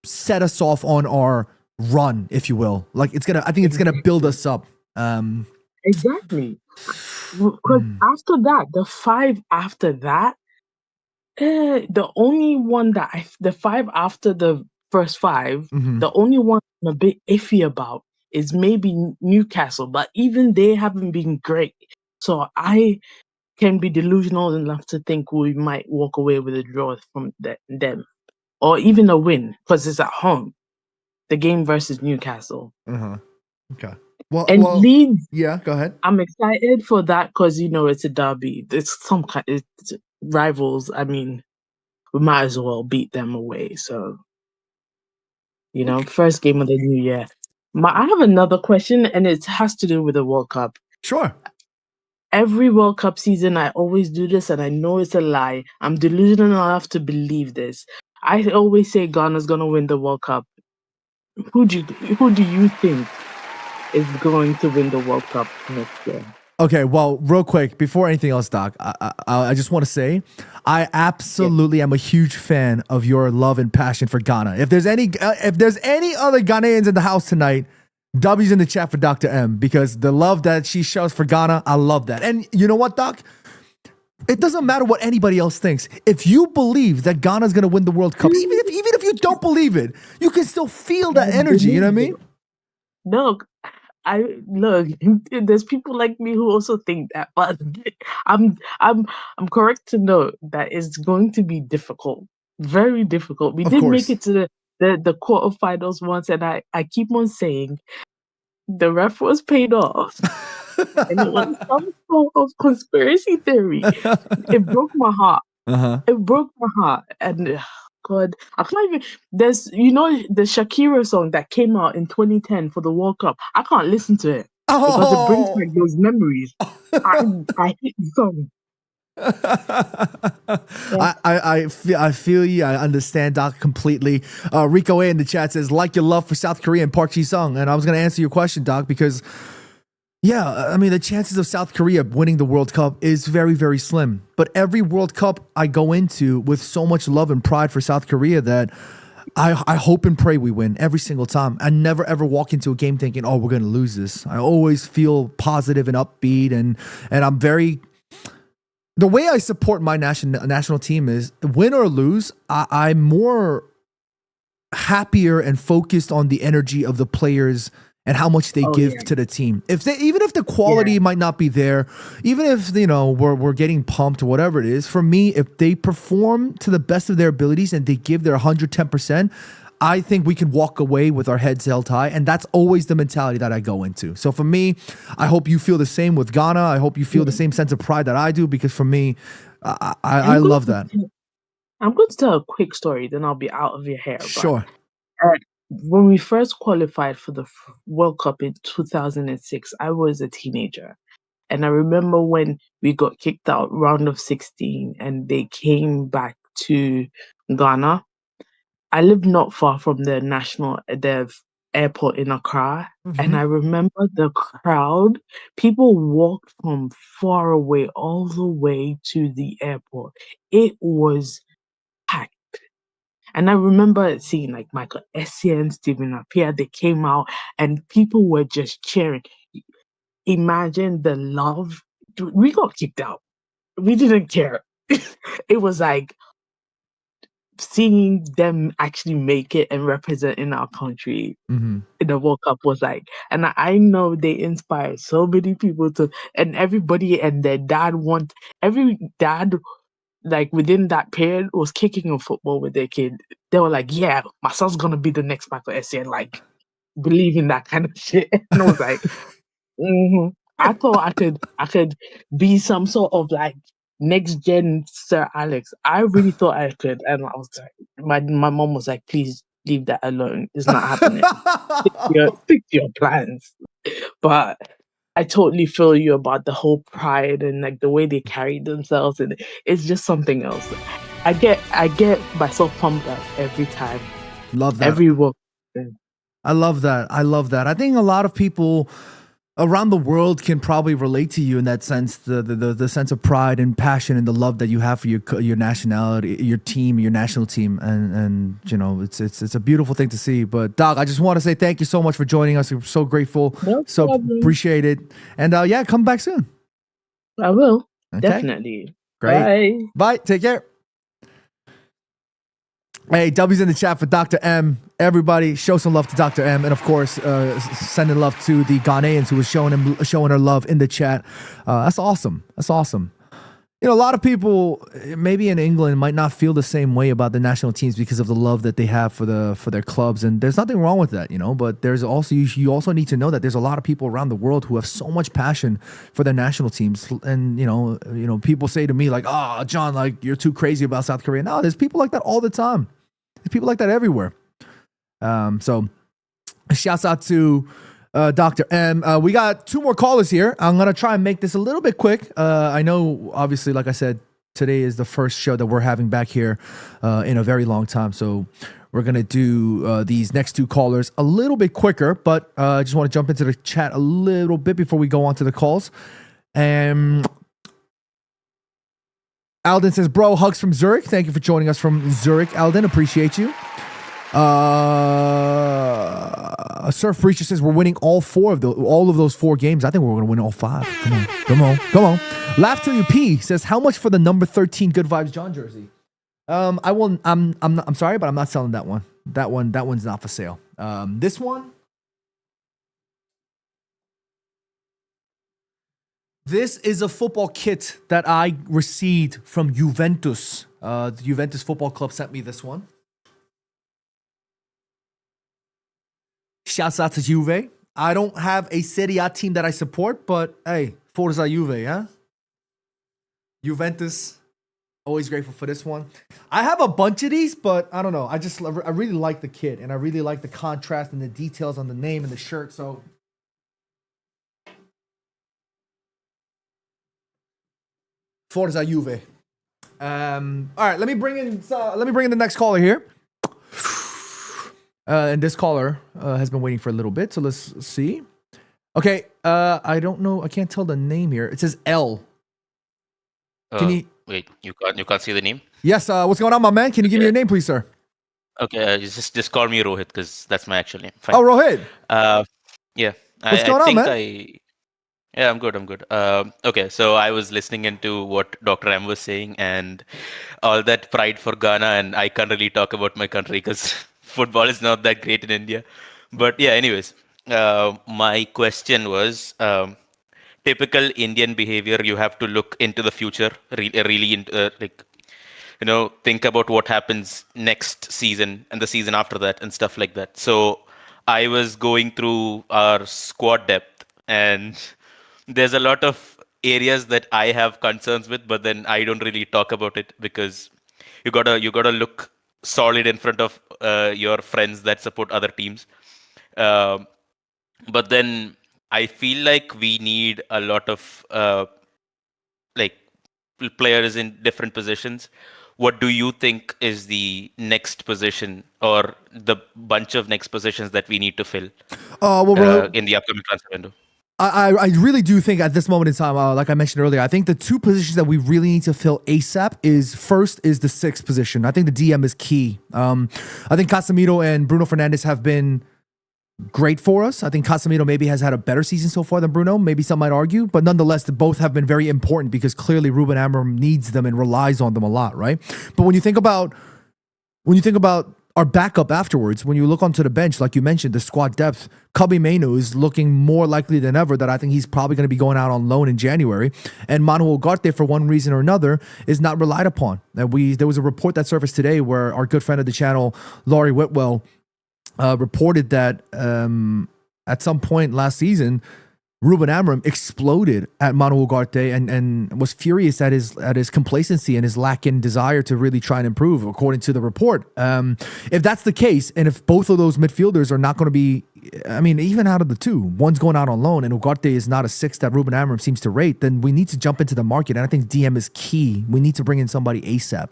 set us off on our run, if you will. Like I think it's gonna build us up. Exactly. Because after that, the 5 after that, the only one the 5 after the first 5, Mhm. the only one I'm a bit iffy about is maybe Newcastle, but even they haven't been great. So I can be delusional enough to think we might walk away with a draw from them, or even a win because it's at home. The game versus Newcastle Uh-huh. Okay. Well, and Leeds. yeah. Go ahead. I'm excited for that because it's a derby. It's some kind. It's rivals. I mean, we might as well beat them away. So, first game of the new year. I have another question, and it has to do with the World Cup. Sure. Every World Cup season, I always do this, and I know it's a lie. I'm delusional enough to believe this. I always say Ghana's gonna win the World Cup. Who do you think is going to win the World Cup next year? Okay, well, real quick, before anything else, Doc, I just want to say I absolutely am a huge fan of your love and passion for Ghana. If there's any other Ghanaians in the house tonight, W's in the chat for Dr. M, because the love that she shows for Ghana, I love that. And you know what, Doc? It doesn't matter what anybody else thinks. If you believe that Ghana's going to win the World Cup, even if you don't believe it, you can still feel that energy. You know what I mean? Look, there's people like me who also think that, but I'm correct to note that it's going to be difficult, very difficult. We Of did course. make it to the quarterfinals once, and I keep on saying the ref was paid off, and it was some sort of conspiracy theory. It broke my heart. Uh-huh. It broke my heart, and God, I can't even. There's, the Shakira song that came out in 2010 for the World Cup. I can't listen to it because it brings back those memories. I hate the song. I feel you. I understand, Doc, completely. Rico A in the chat says, like your love for South Korea and Park Ji-sung. And I was going to answer your question, Doc, because yeah, I mean, the chances of South Korea winning the World Cup is very, very slim. But every World Cup I go into with so much love and pride for South Korea that I hope and pray we win every single time. I never, ever walk into a game thinking, oh, we're going to lose this. I always feel positive and upbeat. And I'm very... The way I support my national team is win or lose, I'm more happier and focused on the energy of the players and how much they give to the team. Even if the quality might not be there, even if we're getting pumped or whatever it is, for me, if they perform to the best of their abilities and they give their 110%, I think we can walk away with our heads held high, and that's always the mentality that I go into. So for me, I hope you feel the same with Ghana. I hope you feel the same sense of pride that I do, because for me, I love that. I'm going to tell a quick story, then I'll be out of your hair. Sure. When we first qualified for the World Cup in 2006, I was a teenager. And I remember when we got kicked out round of 16 and they came back to Ghana. I live not far from the airport in Accra. Mhm. And I remember the crowd. People walked from far away all the way to the airport. It was packed. And I remember seeing like Michael Essien, Stephen Appiah, they came out and people were just cheering. Imagine the love. We got kicked out. We didn't care. It was like seeing them actually make it and represent in our country Mm-hmm. in the World Cup was like, and I know they inspire so many people and everybody and their dad every dad like within that period was kicking a football with their kid. They were like, "Yeah, my son's gonna be the next Michael Essien," like believing that kind of shit. And I was like, mhm. I thought I could be some sort of like next gen Sir Alex. I really thought I could, and I was like, my mom was like, "Please leave that alone. It's not happening. Stick to your plans." But I totally feel you about the whole pride and like the way they carry themselves, and it's just something else. I get myself pumped up every time, Love that. every work. I love that. I love that. I think a lot of people around the world can probably relate to you in that sense, the sense of pride and passion and the love that you have for your nationality, your team, your national team, and you know it's a beautiful thing to see. But Doc, I just want to say thank you so much for joining us. We're so grateful, No so problem. appreciate it, and yeah, come back soon. I will Okay? definitely. Great. Bye. Bye. Take care. Hey, W's in the chat for Dr. M. Everybody, show some love to Dr. M, and of course, sending love to the Ghanaians who was showing her love in the chat. That's awesome. That's awesome. You know, a lot of people, maybe in England, might not feel the same way about the national teams because of the love that they have for their clubs, and there's nothing wrong with that, you know. But there's also you also need to know that there's a lot of people around the world who have so much passion for their national teams, and you know, people say to me like, "Oh, John, like you're too crazy about South Korea." No, there's people like that all the time. There's people like that everywhere. So shouts out to Dr. M. We got 2 more callers here. I'm going to try and make this a little bit quick. I know, obviously, like I said, today is the first show that we're having back here in a very long time. So we're going to do these next 2 callers a little bit quicker, but I just want to jump into the chat a little bit before we go on to the calls. Alden says, bro, hugs from Zurich. Thank you for joining us from Zurich, Alden. Appreciate you. Surf Breacher says we're winning all of those 4 games. I think we're going to win all 5. Come on. Laugh till you pee says, how much for the number 13 Good Vibes John jersey? I'm sorry, but I'm not selling that one. That one's not for sale. This one. This is a football kit that I received from Juventus. The Juventus Football Club sent me this one. Shouts out to Juve. I don't have a Serie A team that I support, but hey, Forza Juve, yeah? Juventus, always grateful for this one. I have a bunch of these, but I don't know. I really like the kit, and I really like the contrast and the details on the name and the shirt, so... Forza Juve. All right, let me bring in the next caller here. And this caller has been waiting for a little bit, so let's see. Okay, I don't know. I can't tell the name here. It says L. Can you wait? You can't see the name? Yes. What's going on, my man? Can you give me your name, please, sir? Okay, just call me Rohit because that's my actual name. Fine. Oh, Rohit. Yeah. What's going on, man? Yeah, I'm good. Okay, so I was listening into what Dr. M was saying and all that pride for Ghana, and I can't really talk about my country because football is not that great in India. But yeah, anyways, my question was typical Indian behavior. You have to look into the future, really, think about what happens next season and the season after that and stuff like that. So I was going through our squad depth, and there's a lot of areas that I have concerns with, but then I don't really talk about it because you gotta look solid in front of your friends that support other teams. But then I feel like we need a lot of players in different positions. What do you think is the next position or the bunch of next positions that we need to fill in the upcoming transfer window? I really do think at this moment in time, like I mentioned earlier, I think the 2 positions that we really need to fill ASAP is the 6th position. I think the DM is key. I think Casemiro and Bruno Fernandes have been great for us. I think Casemiro maybe has had a better season so far than Bruno. Maybe some might argue, but nonetheless, both have been very important because clearly Ruben Amorim needs them and relies on them a lot, right? But when you think about our backup afterwards. When you look onto the bench, like you mentioned, the squad depth, Kobe Mainoo is looking more likely than ever that I think he's probably going to be going out on loan in January. And Manu Ugarte, for one reason or another, is not relied upon. And there was a report that surfaced today where our good friend of the channel, Laurie Whitwell, reported that at some point last season, Ruben Amorim exploded at Manu Ugarte and was furious at his complacency and his lack in desire to really try and improve, according to the report. If that's the case, and if both of those midfielders are not going to be, I mean, even out of the two, one's going out on loan and Ugarte is not a six that Ruben Amorim seems to rate, then we need to jump into the market. And I think DM is key. We need to bring in somebody ASAP.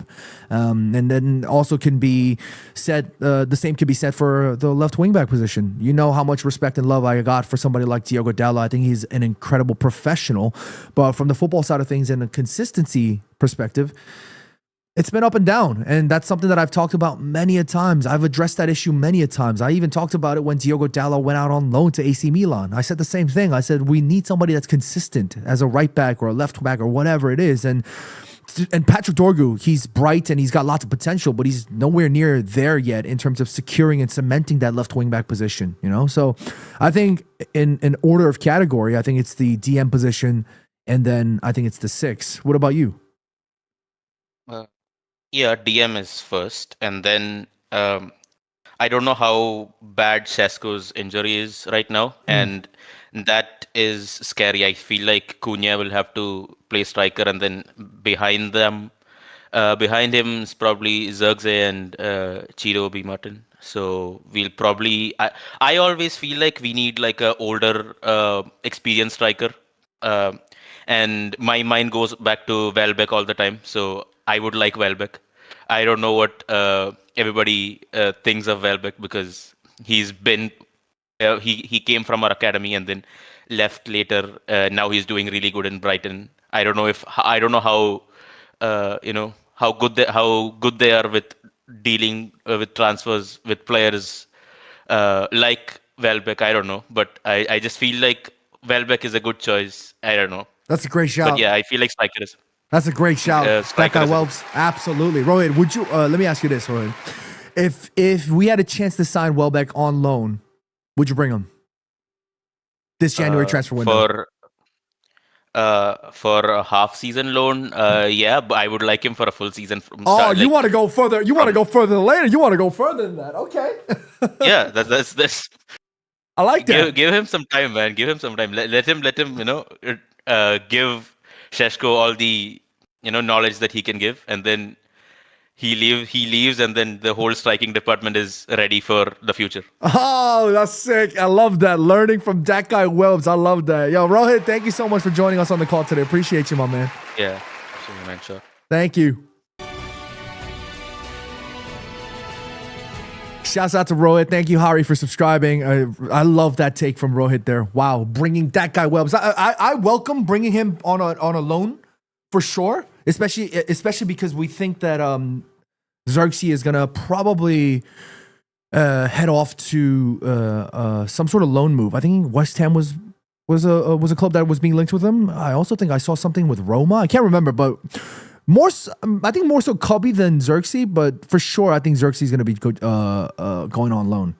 And then also can be said, the same can be said for the left wing back position. You know how much respect and love I got for somebody like Diogo Dalot. I think he's an incredible professional. But from the football side of things and a consistency perspective, it's been up and down, and that's something that I've talked about many a times. I've addressed that issue many a times. I even talked about it when Diogo Dalot went out on loan to AC Milan. I said the same thing. I said we need somebody that's consistent as a right back or a left back or whatever it is. And Patrick Dorgu, he's bright and he's got lots of potential, but he's nowhere near there yet in terms of securing and cementing that left wing back position. You know, so I think in order of category, I think it's the DM position, and then I think it's the six. What about you? Yeah, DM is first, and then I don't know how bad Sesko's injury is right now, and that is scary. I feel like Cunha will have to play striker, and then behind him is probably Zirkzee and Ciro B. Martin. So we'll probably. I always feel like we need like a older, experienced striker, and my mind goes back to Welbeck all the time. So I would like Welbeck. I don't know what everybody thinks of Welbeck, because he's been he came from our academy and then left later. Now he's doing really good in Brighton. I don't know how how good they are with dealing with transfers with players like Welbeck. I don't know, but I just feel like Welbeck is a good choice. I don't know. That's a great shout. But yeah, I feel like striker is. That's a great shout. That guy Welbs. Absolutely. Rohit, would you, let me ask you this, Rohit. If we had a chance to sign Welbeck on loan, would you bring him? This January transfer window. For a half season loan, yeah, but I would like him for a full season. You want to go further? You want to go further later? You want to go further than that? Okay. Yeah, that's. I like that. Give him some time, man. Give him some time. Let him. Give Šeško all the knowledge that he can give, and then he leaves, and then the whole striking department is ready for the future. Oh, that's sick. I love that. Learning from that guy Welbs. I love that. Yo, Rohit, thank you so much for joining us on the call today. Appreciate you, my man. Yeah, absolutely, man. Sure. Thank you. Shouts out to Rohit. Thank you, Hari, for subscribing. I love that take from Rohit there. Wow, bringing that guy Welbs. I welcome bringing him on a loan for sure, especially because we think that Zirkzee is gonna probably head off to some sort of loan move. I think West Ham was a club that was being linked with him. I also think I saw something with Roma. I can't remember, but I think more so Kobe than Zirkzee, but for sure I think Zirkzee is going to be going on loan.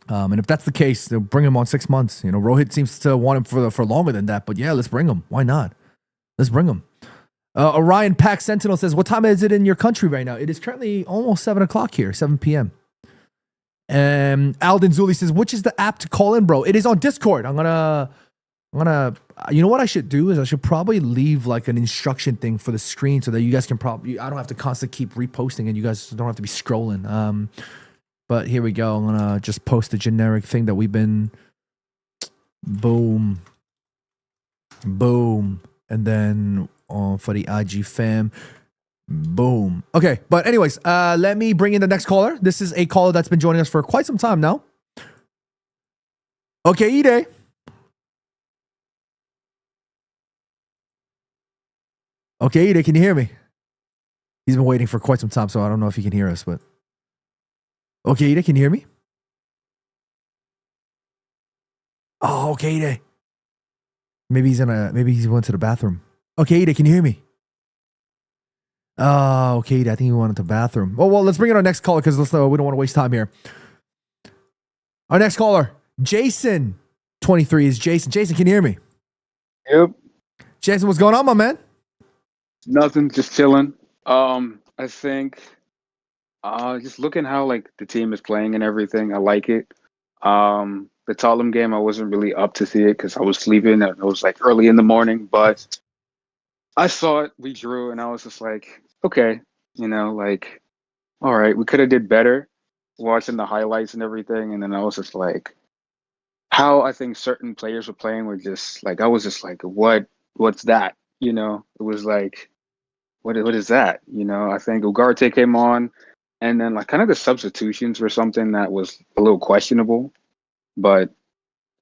And if that's the case, they'll bring him on 6 months. Rohit seems to want him for longer than that, but yeah, let's bring him. Why not? Let's bring him. Orion Pack Sentinel says, what time is it in your country right now? It is currently almost 7 o'clock here, 7 p.m. Alden Zuli says, which is the app to call in, bro? It is on Discord. I'm gonna, you know what I should do is I should probably leave like an instruction thing for the screen so that you guys can I don't have to constantly keep reposting and you guys don't have to be scrolling. But here we go. I'm gonna just post the generic thing that we've been, boom, and then for the IG fam, boom. Okay, but anyways, let me bring in the next caller. This is a caller that's been joining us for quite some time now. Okay, Ide. Okay, Ida, can you hear me? He's been waiting for quite some time, so I don't know if he can hear us, but... Okay, Ida, can you hear me? Oh, okay, Ida. Maybe he went to the bathroom. Okay, Ida, can you hear me? Oh, okay. I think he went to the bathroom. Oh, well, let's bring in our next caller because we don't want to waste time here. Our next caller, Jason, 23 is Jason. Jason, can you hear me? Yep. Jason, what's going on, my man? Nothing, just chilling. I think just looking how like the team is playing and everything, I like it. The Tottenham game, I wasn't really up to see it because I was sleeping and it was like early in the morning, but I saw it, we drew, and I was just like, okay, like, all right, we could have did better watching the highlights and everything, and then I was just like, how I think certain players were playing were just like I was just like, what's that? It was like what is that? I think Ugarte came on, and then like kind of the substitutions were something that was a little questionable, but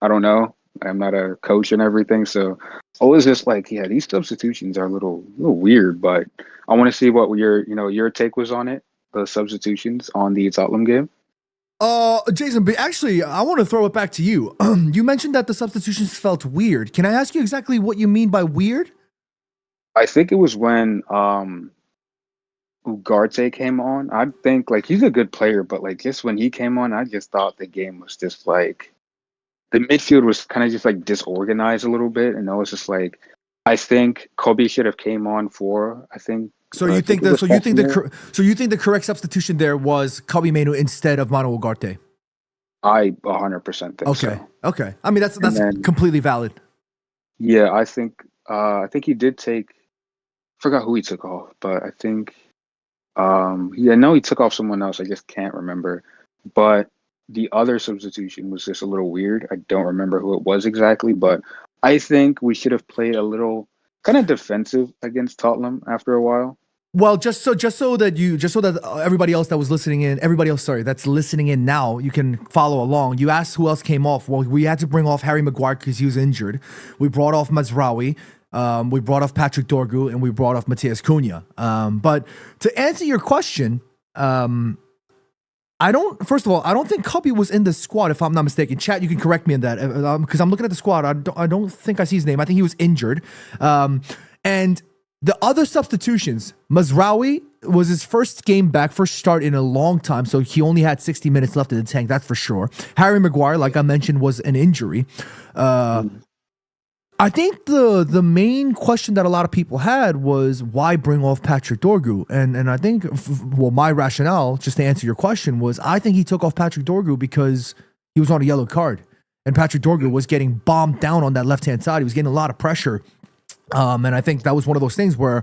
I don't know. I'm not a coach and everything, so I was just like, yeah, these substitutions are a little weird, but I want to see what your take was on it, the substitutions on the Tottenham game. Jason, but actually, I want to throw it back to you. You mentioned that the substitutions felt weird. Can I ask you exactly what you mean by weird? I think it was when Ugarte came on. I think like he's a good player, but like just when he came on, I just thought the game was just like the midfield was kind of just like disorganized a little bit, and I was just like, I think Kobe should have came on for. I think. So I you think it was you think the correct substitution there was Kobe Manu instead of Manu Ugarte? I 100% think Okay, so. okay. I mean that's then- completely valid. Yeah, I think he did take. Forgot who he took off, but I think yeah, no, he took off someone else. I just can't remember. But the other substitution was just a little weird. I don't remember who it was exactly, but I think we should have played a little kind of defensive against Tottenham after a while. Well, just so that everybody else that was listening in, that's listening in now, you can follow along. You asked who else came off. Well, we had to bring off Harry Maguire because he was injured. We brought off Mazraoui. We brought off Patrick Dorgu, and we brought off Matheus Cunha. But to answer your question, First of all, I don't think Kobe was in the squad, if I'm not mistaken. Chat, you can correct me on that because I'm looking at the squad. I don't think I see his name. I think he was injured. And the other substitutions, Mazraoui was his first start in a long time, so he only had 60 minutes left in the tank, that's for sure. Harry Maguire, like I mentioned, was an injury. I think the main question that a lot of people had was why bring off Patrick Dorgu, and I think my rationale, just to answer your question, was I think he took off Patrick Dorgu because he was on a yellow card, and Patrick Dorgu was getting bombed down on that left hand side. He was getting a lot of pressure, and I think that was one of those things where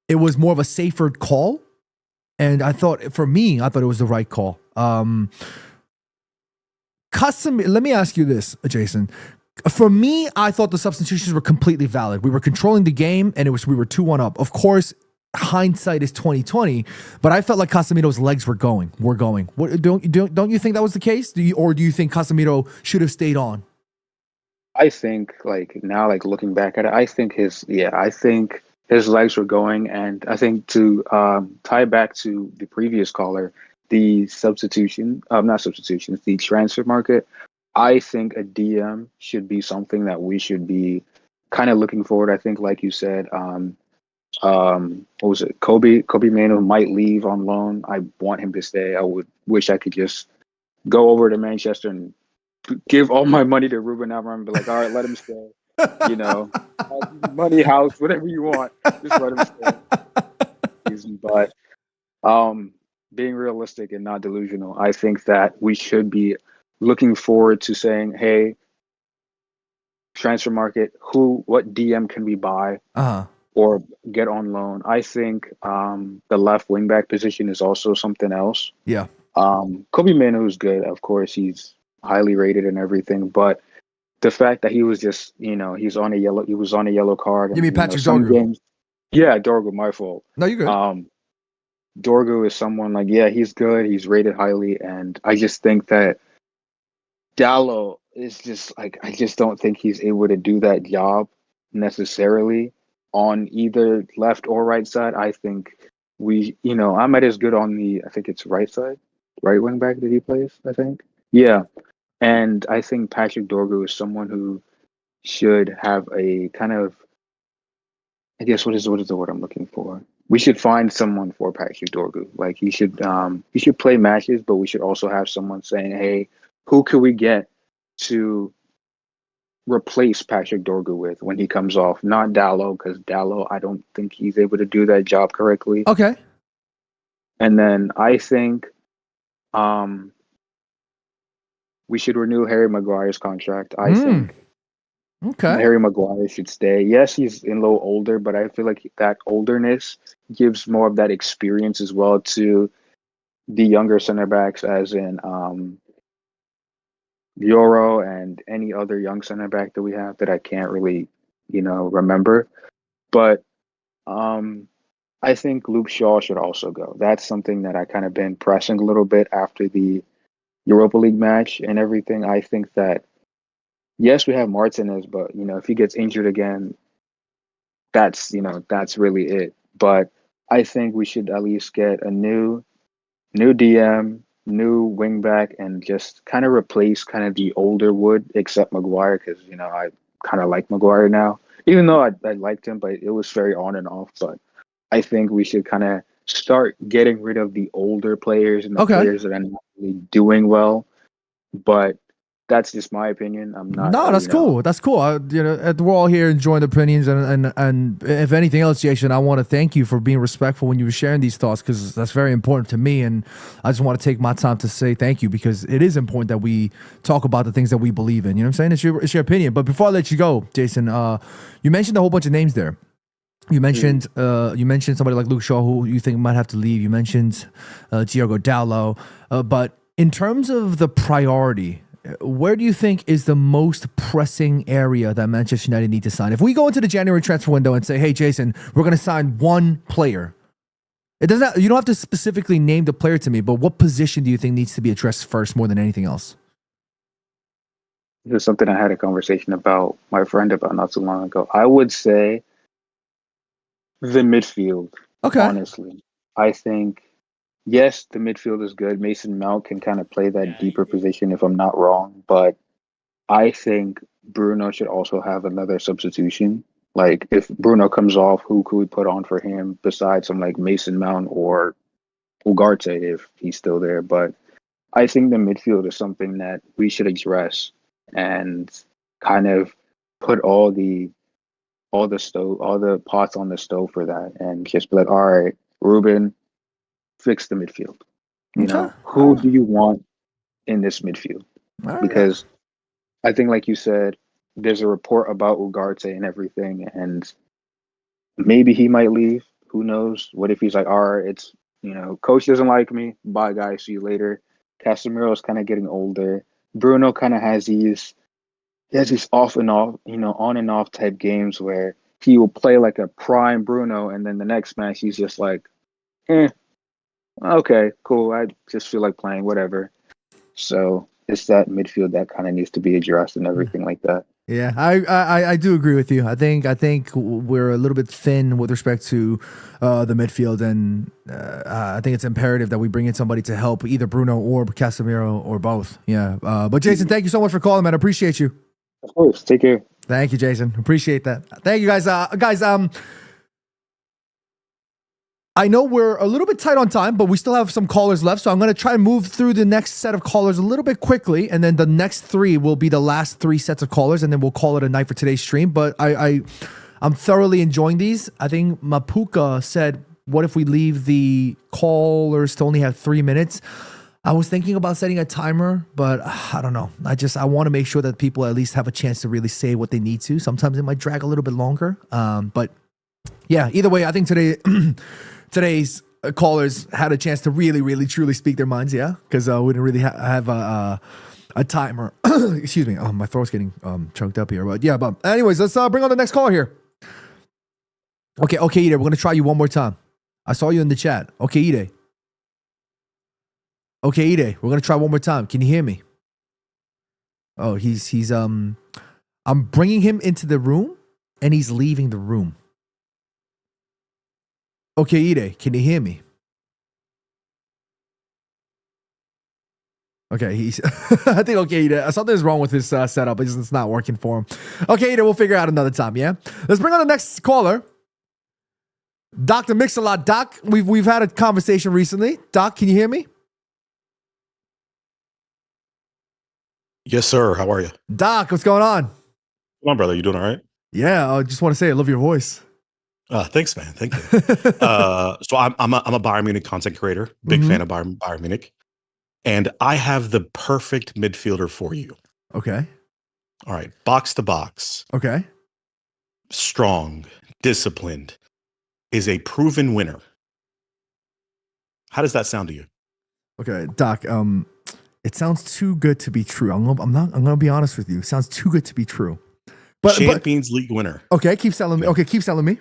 it was more of a safer call, and I thought it was the right call. Let me ask you this, Jason. For me, I thought the substitutions were completely valid. We were controlling the game, and we were 2-1 up. Of course, hindsight is 20/20, but I felt like Casemiro's legs were going. What, don't you think that was the case? Do you think Casemiro should have stayed on? I think like now, like looking back at it, I think his legs were going, and I think to tie back to the previous caller, the the transfer market. I think a DM should be something that we should be kind of looking forward. I think, like you said, what was it? Kobe Manu might leave on loan. I want him to stay. I would wish I could just go over to Manchester and give all my money to Ruben Amorim and be like, all right, let him stay. Money, house, whatever you want, just let him stay. But being realistic and not delusional, I think that we should be looking forward to saying, hey, transfer market, what DM can we buy or get on loan? I think the left wing back position is also something else. Yeah. Kobe Manu is good. Of course, he's highly rated and everything, but the fact that he was just, he was on a yellow card. You mean Patrick Dorgu? Yeah, Dorgu, my fault. No, you're good. Dorgu is someone like, yeah, he's good. He's rated highly. And I just think that Dallo is just like, I just don't think he's able to do that job necessarily on either left or right side. I think Ahmed is good on I think it's right side, right wing back that he plays, I think. Yeah. And I think Patrick Dorgu is someone who should have a kind of, I guess, what is the word I'm looking for? we should find someone for Patrick Dorgu. Like he should play matches, but we should also have someone saying, "Hey, who could we get to replace Patrick Dorgu with when he comes off? Not Dallo, because Dallo, I don't think he's able to do that job correctly." Okay. And then I think we should renew Harry Maguire's contract. I think Okay. Harry Maguire should stay. Yes, he's a little older, but I feel like that olderness gives more of that experience as well to the younger center backs, as in Euro and any other young center back that we have that I can't really, remember. But I think Luke Shaw should also go. That's something that I kind of been pressing a little bit after the Europa League match and everything. I think that, yes, we have Martinez, but, if he gets injured again, that's really it. But I think we should at least get a new DM, new wing back, and just kind of replace kind of the older Wood, except Maguire, because, I kind of like Maguire now, even though I liked him, but it was very on and off. But I think we should kind of start getting rid of the older players and the players that are not really doing well. But that's just my opinion. I'm not. No, that's cool. That's cool. We're all here enjoying the opinions, and if anything else, Jason, I want to thank you for being respectful when you were sharing these thoughts, because that's very important to me, and I just want to take my time to say thank you, because it is important that we talk about the things that we believe in. You know what I'm saying? It's your opinion. But before I let you go, Jason, you mentioned a whole bunch of names there. You mentioned somebody like Luke Shaw, who you think might have to leave. You mentioned Diogo Dallo, but in terms of the priority, where do you think is the most pressing area that Manchester United need to sign? If we go into the January transfer window and say, "Hey, Jason, we're going to sign one player," you don't have to specifically name the player to me, but what position do you think needs to be addressed first more than anything else? This is something I had a conversation about my friend about not so long ago. I would say the midfield. Okay. Honestly, I think, yes, the midfield is good. Mason Mount can kind of play that deeper position, if I'm not wrong. But I think Bruno should also have another substitution. Like, if Bruno comes off, who could we put on for him besides some like Mason Mount or Ugarte if he's still there? But I think the midfield is something that we should address and kind of put all the pots on the stove for that, and just be like, all right, Ruben, fix the midfield. Who do you want in this midfield? Because I think, like you said, there's a report about Ugarte and everything, and maybe he might leave. Who knows? What if he's like, all right, it's, coach doesn't like me. Bye, guys. See you later. Casemiro's kind of getting older. Bruno kind of has these off and off, on and off type games where he will play like a prime Bruno, and then the next match he's just like, okay, cool. I just feel like playing, whatever. So it's that midfield that kind of needs to be addressed and everything like that. Yeah, I do agree with you. I think we're a little bit thin with respect to the midfield, and I think it's imperative that we bring in somebody to help either Bruno or Casemiro or both. Yeah. But Jason, thank you so much for calling, man. I appreciate you. Of course. Take care. Thank you, Jason. Appreciate that. Thank you, guys. I know we're a little bit tight on time, but we still have some callers left. So I'm going to try and move through the next set of callers a little bit quickly. And then the next three will be the last three sets of callers. And then we'll call it a night for today's stream. But I'm thoroughly enjoying these. I think Mapuka said, what if we leave the callers to only have 3 minutes? I was thinking about setting a timer, but I don't know. I want to make sure that people at least have a chance to really say what they need to. Sometimes it might drag a little bit longer. But yeah, either way, I think today's callers had a chance to really, really, truly speak their minds. Yeah, because we didn't really have a timer. Excuse me. Oh, my throat's getting choked up here. But yeah, but anyways, let's bring on the next caller here. Okay, Ide, we're gonna try you one more time. I saw you in the chat. Okay, Ide, we're gonna try one more time. Can you hear me? Oh, he's I'm bringing him into the room, and he's leaving the room. Okay, Ide, can you hear me? Okay, I think okay, Ide, something's wrong with his setup. It's not working for him. Okay, Ide, we'll figure out another time, yeah? Let's bring on the next caller. Dr. Mix-a-Lot. Doc, we've had a conversation recently. Doc, can you hear me? Yes, sir. How are you? Doc, what's going on? Come on, brother. You doing all right? Yeah, I just want to say I love your voice. Thanks, man. Thank you. So I'm a Bayern Munich content creator. Big fan of Bayern Munich, and I have the perfect midfielder for you. Okay. All right, box to box, Okay. strong, disciplined, is a proven winner. How does that sound to you? Okay, Doc. It sounds too good to be true. I'm gonna be honest with you. It sounds too good to be true. But Champions League winner. Okay, keep selling me. Okay, keep selling me.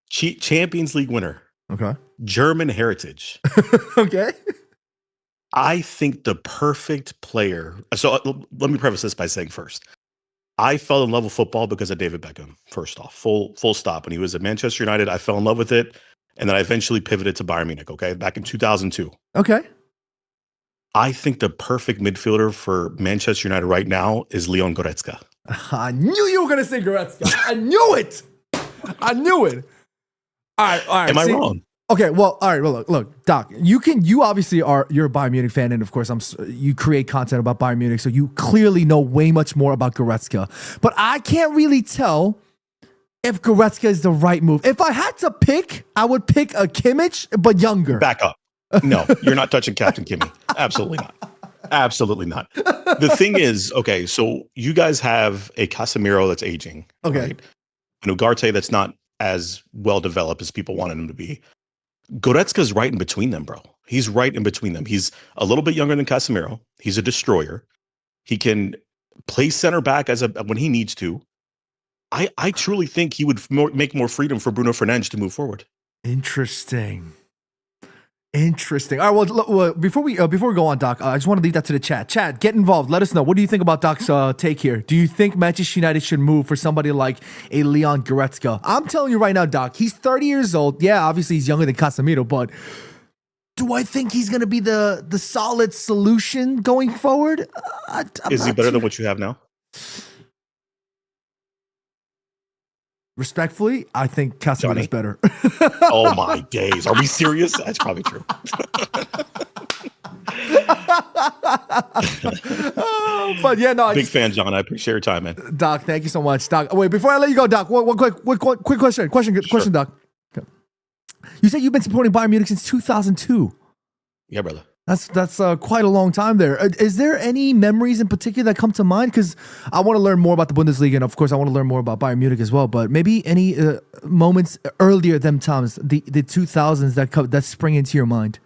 Champions League winner. Okay. German heritage. Okay. I think the perfect player. So let me preface this by saying first, I fell in love with football because of David Beckham. First off, full stop. When he was at Manchester United, I fell in love with it, and then I eventually pivoted to Bayern Munich. Okay, back in 2002. Okay. I think the perfect midfielder for Manchester United right now is Leon Goretzka. I knew you were gonna say Goretzka. I knew it. I knew it. All right. Am I wrong? Okay, well, all right. Well, look, Doc. You obviously you're a Bayern Munich fan, and of course, you create content about Bayern Munich, so you clearly know way much more about Goretzka. But I can't really tell if Goretzka is the right move. If I had to pick, I would pick a Kimmich, but younger. Back up. No, you're not touching Captain Kimmy. Absolutely not. Absolutely not. The thing is, okay, so you guys have a Casemiro that's aging. Okay. Right? An Ugarte that's not as well developed as people wanted him to be. Goretzka's right in between them, bro. He's right in between them. He's a little bit younger than Casemiro. He's a destroyer. He can play center back when he needs to. I truly think he would make more freedom for Bruno Fernandes to move forward. Interesting. All right. Well, before we go on, Doc, I just want to leave that to the chat. Chat, get involved. Let us know. What do you think about Doc's take here? Do you think Manchester United should move for somebody like a Leon Goretzka? I'm telling you right now, Doc. He's 30 years old. Yeah, obviously he's younger than Casemiro, but do I think he's going to be the solid solution going forward? Is he better than what you have now? Respectfully, I think Casemiro is better. Oh my days. Are we serious? That's probably true. But yeah, no. Big fan, John. I appreciate your time, man. Doc, thank you so much. Doc, wait, before I let you go, Doc, one quick question. Question, Doc. Okay. You said you've been supporting Bayern Munich since 2002. Yeah, brother. That's quite a long time there. Is there any memories in particular that come to mind? Because I want to learn more about the Bundesliga, and of course, I want to learn more about Bayern Munich as well. But maybe any moments earlier than times, the 2000s that spring into your mind.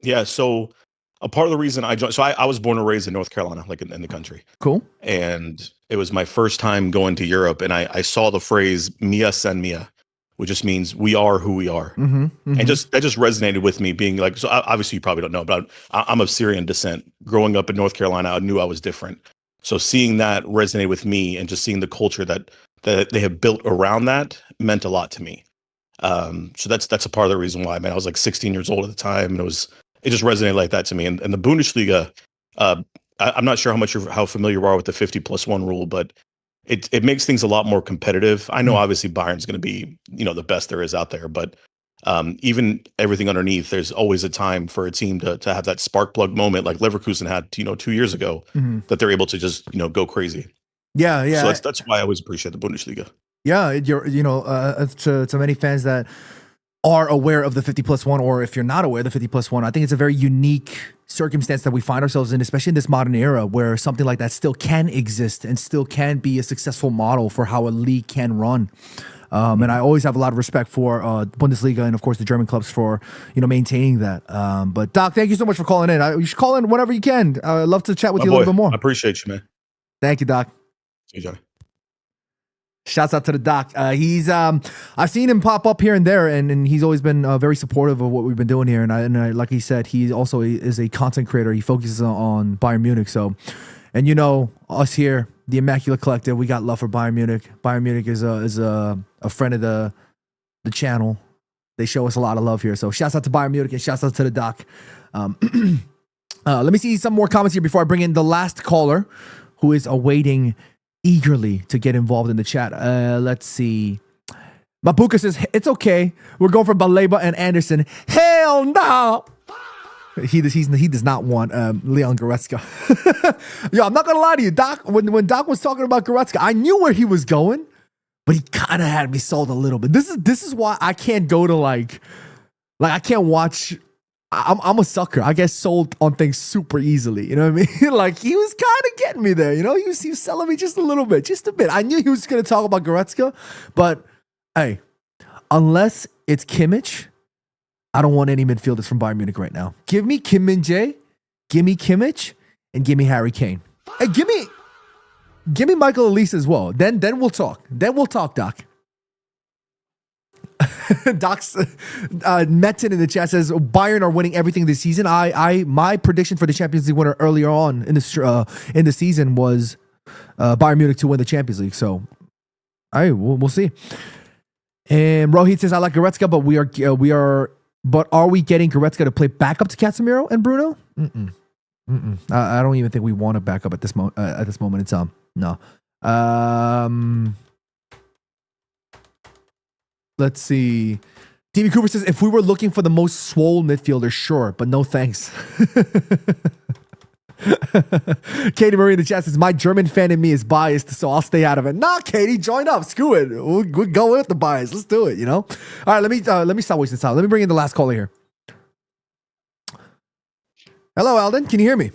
Yeah. So a part of the reason I joined, so I was born and raised in North Carolina, like in the country. Cool. And it was my first time going to Europe, and I saw the phrase "Mia San Mia," which just means we are who we are. And that just resonated with me, being like, so obviously you probably don't know, but I'm of Syrian descent. Growing up in North Carolina, I knew I was different. So seeing that resonate with me, and just seeing the culture that they have built around that meant a lot to me. So that's a part of the reason why, man. I was like 16 years old at the time, and it just resonated like that to me. And the Bundesliga, I'm not sure how familiar you are with the 50+1 rule, but it makes things a lot more competitive. I know obviously Bayern's going to be, the best there is out there, but even everything underneath, there's always a time for a team to have that spark plug moment like Leverkusen had, 2 years ago, that they're able to just, go crazy. Yeah. So that's why I always appreciate the Bundesliga. Yeah, to many fans that are aware of the 50+1, or if you're not aware of the 50+1, I think it's a very unique circumstance that we find ourselves in, especially in this modern era where something like that still can exist and still can be a successful model for how a league can run. And I always have a lot of respect for Bundesliga and, of course, the German clubs for, maintaining that. But, Doc, thank you so much for calling in. You should call in whenever you can. I'd love to chat with you a little bit more. I appreciate you, man. Thank you, Doc. Hey, Johnny. Shouts out to the Doc. He's I've seen him pop up here and there, and he's always been very supportive of what we've been doing here. And I like he said, he also is a content creator. He focuses on Bayern Munich. So, and us here, the Immaculate Collective, we got love for Bayern Munich. Bayern Munich is a friend of the channel. They show us a lot of love here. So shouts out to Bayern Munich and shouts out to the Doc. Let me see some more comments here before I bring in the last caller, who is awaiting eagerly to get involved in the chat. Let's see. Mabuka says, it's okay. We're going for Baleba and Anderson. Hell no. He does not want Leon Goretzka. Yo, I'm not going to lie to you. Doc, when Doc was talking about Goretzka, I knew where he was going, but he kind of had me sold a little bit. This is why I can't go to like I can't watch. I'm a sucker. I get sold on things super easily. You know what I mean? Like he was kind of getting me there. You know, he was selling me just a little bit, just a bit. I knew he was going to talk about Goretzka, but hey, unless it's Kimmich, I don't want any midfielders from Bayern Munich right now. Give me Kim Min-jae, give me Kimmich, and give me Harry Kane. Hey, give me Michael Elise as well. Then we'll talk. Then we'll talk, Doc. Doc's Metin in the chat says Bayern are winning everything this season. My prediction for the Champions League winner earlier on in the season was Bayern Munich to win the Champions League. So, all right, we'll see. And Rohit says I like Goretzka, but are we getting Goretzka to play backup to Casemiro and Bruno? I don't even think we want to back up at this moment in time. No. Let's see. TV Cooper says, if we were looking for the most swole midfielder, sure, but no thanks. Katie Marie in the chat says, my German fan in me is biased, so I'll stay out of it. Nah, Katie, join up. Screw it. We'll go with the bias. Let's do it, you know? All right, let me stop wasting time. Let me bring in the last caller here. Hello, Alden. Can you hear me?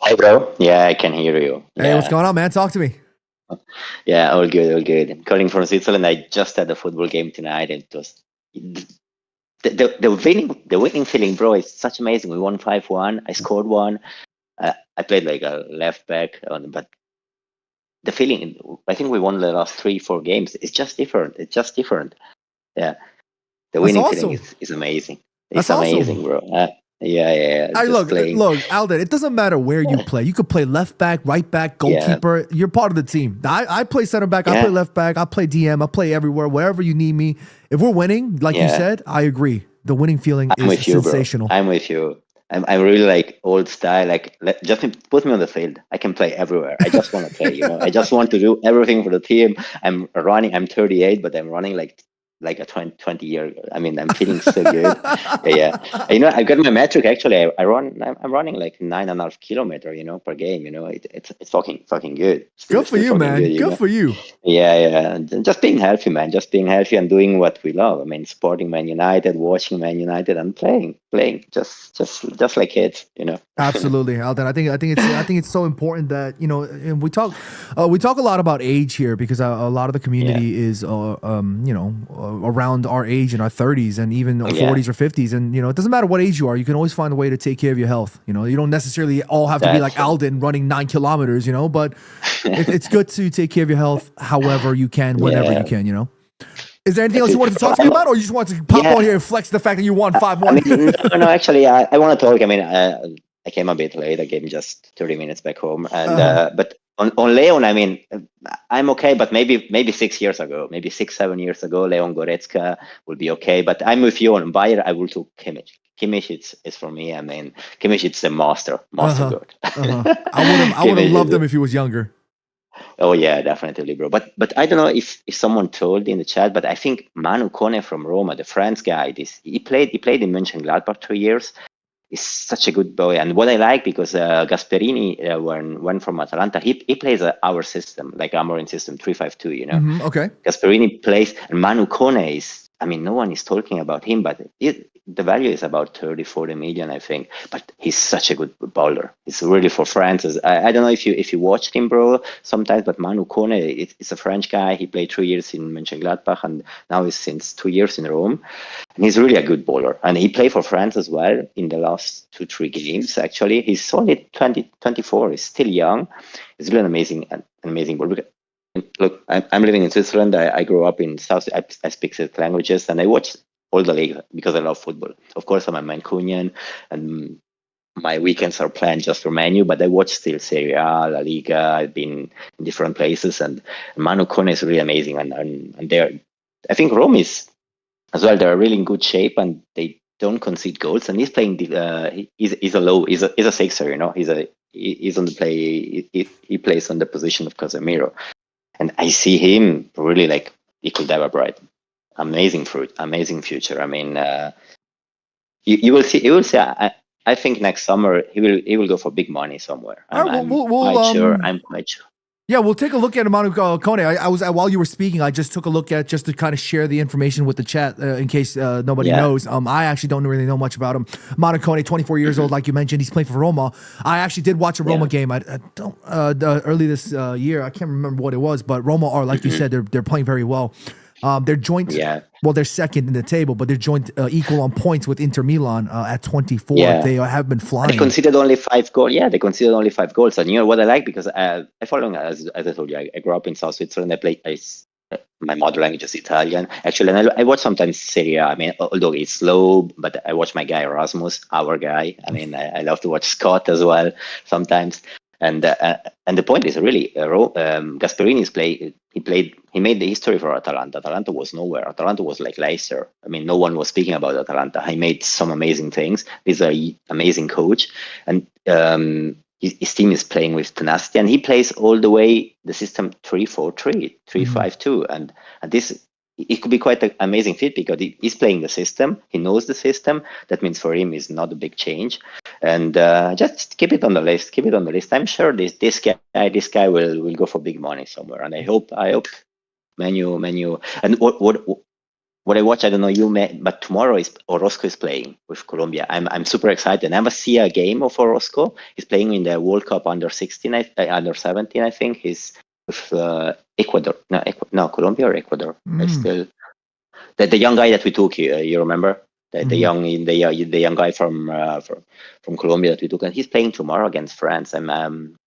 Hi, bro. Yeah, I can hear you. Hey, what's going on, man? Talk to me. Yeah, all good, all good. I'm calling from Switzerland. I just had a football game tonight, and it was the winning feeling, bro. It's such amazing. We won 5-1. I scored one. I played like a left back, but the feeling, I think we won the last 3-4 games. It's just different. It's just different. Yeah, the winning feeling is amazing. It's amazing, bro. Yeah. Look, Alden, it doesn't matter where you play. You could play left back, right back, goalkeeper. You're part of the team. I play center back. I play left back. I play DM. I play everywhere, wherever you need me. If we're winning, like you said, I agree. The winning feeling is sensational. Bro. I'm with you. I'm really like old style. Like just put me on the field. I can play everywhere. I just want to play. You know, I just want to do everything for the team. I'm running. I'm 38, but I'm running like a 20 year. I mean, I'm feeling so good. Yeah. You know, I've got my metric actually. I'm running like 9.5 kilometers, you know, per game. You know, it's fucking good. Good for you, man. Good for you. Yeah. Just being healthy, man. Just being healthy and doing what we love. I mean, supporting Man United, watching Man United, and playing. Just like kids, you know. Absolutely, Alden. I think it's so important that, you know, and we talk a lot about age here because a lot of the community is you know, around our age in our 30s and even 40s or 50s, and you know, it doesn't matter what age you are, you can always find a way to take care of your health. You know, you don't necessarily all have to be like Alden running 9 kilometers, you know, but it's good to take care of your health however you can, whenever you can, you know. Is there anything else you wanted to talk to me about, or you just want to pop on here and flex the fact that you won 5-1? I mean, no, actually, I want to talk. I mean, I came a bit late. I came just 30 minutes back home, and but on Leon, I mean, I'm okay. But maybe 6 years ago, maybe 7 years ago, Leon Goretzka will be okay. But I'm with you on Bayer. I will take Kimmich. Kimmich is for me. I mean, Kimmich is the master god. I would have loved him if he was younger. Oh yeah, definitely, bro. But I don't know if someone told in the chat, but I think Manu Kone from Roma, the France guy, he played in Mönchengladbach 2 years. He's such a good boy, and what I like because Gasperini went from Atalanta, he plays our system, like Amorim system 3-5-2. You know, okay. Gasperini plays, and Manu Kone is. I mean, no one is talking about him, but the value is about 30-40 million, I think. But he's such a good bowler. It's really for France. I don't know if you watched him, bro, sometimes, but Manu Kone is a French guy. He played 3 years in Mönchengladbach, and now he's since 2 years in Rome. And he's really a good bowler. And he played for France as well in the last 2-3 games, actually. He's only 24. He's still young. He's really an amazing bowler. Look, I'm living in Switzerland. I grew up in South. I speak 6 languages, and I watch all the league because I love football. Of course, I'm a Mancunian, and my weekends are planned just for Man U. But I watch still Serie A, La Liga. I've been in different places, and Manu Kone is really amazing. And they're, I think Rome is as well. They're really in good shape, and they don't concede goals. And he's playing. He's a sixer. You know, he's on the play. He plays on the position of Casemiro. And I see him really like he could have a bright amazing future. I mean, you will see. You will see. I think next summer he will go for big money somewhere. All right, I'm quite sure. I'm quite sure. Yeah, we'll take a look at Manu Kone. I was while you were speaking, I just took a look at just to kind of share the information with the chat in case nobody knows. I actually don't really know much about him. Manu Kone, 24 years old, like you mentioned, he's playing for Roma. I actually did watch a Roma game. I don't early this year. I can't remember what it was, but Roma are, like you said, they're playing very well. They're joint. Well, they're second in the table, but they're joint equal on points with Inter Milan at 24. They have been flying. They conceded only 5 goals. Yeah, they conceded only 5 goals. And you know what I like? Because I follow, as I told you, I grew up in South Switzerland. My mother language is Italian. Actually, and I watch sometimes Serie A. I mean, although it's slow, but I watch my guy Erasmus, our guy. I mean, I love to watch Scott as well sometimes. And the point is really, Gasperini's play. He made the history for Atalanta. Atalanta was nowhere. Atalanta was like Leicester. I mean, no one was speaking about Atalanta. He made some amazing things. He's an amazing coach, and his team is playing with tenacity. And he plays all the way the system 3-4-3, 3-5-2, and this. It could be quite an amazing fit because he's playing the system. He knows the system. That means for him is not a big change. And just keep it on the list. Keep it on the list. I'm sure this guy will go for big money somewhere. And I hope Manu. And what I watch, I don't know you, but tomorrow is Orozco is playing with Colombia. I'm super excited. I never see a game of Orozco. He's playing in the World Cup under 16, under 17. I think he's with Ecuador. No, Colombia or Ecuador. I still the young guy that we took here. You remember the young guy from Colombia that we took, and he's playing tomorrow against France. I'm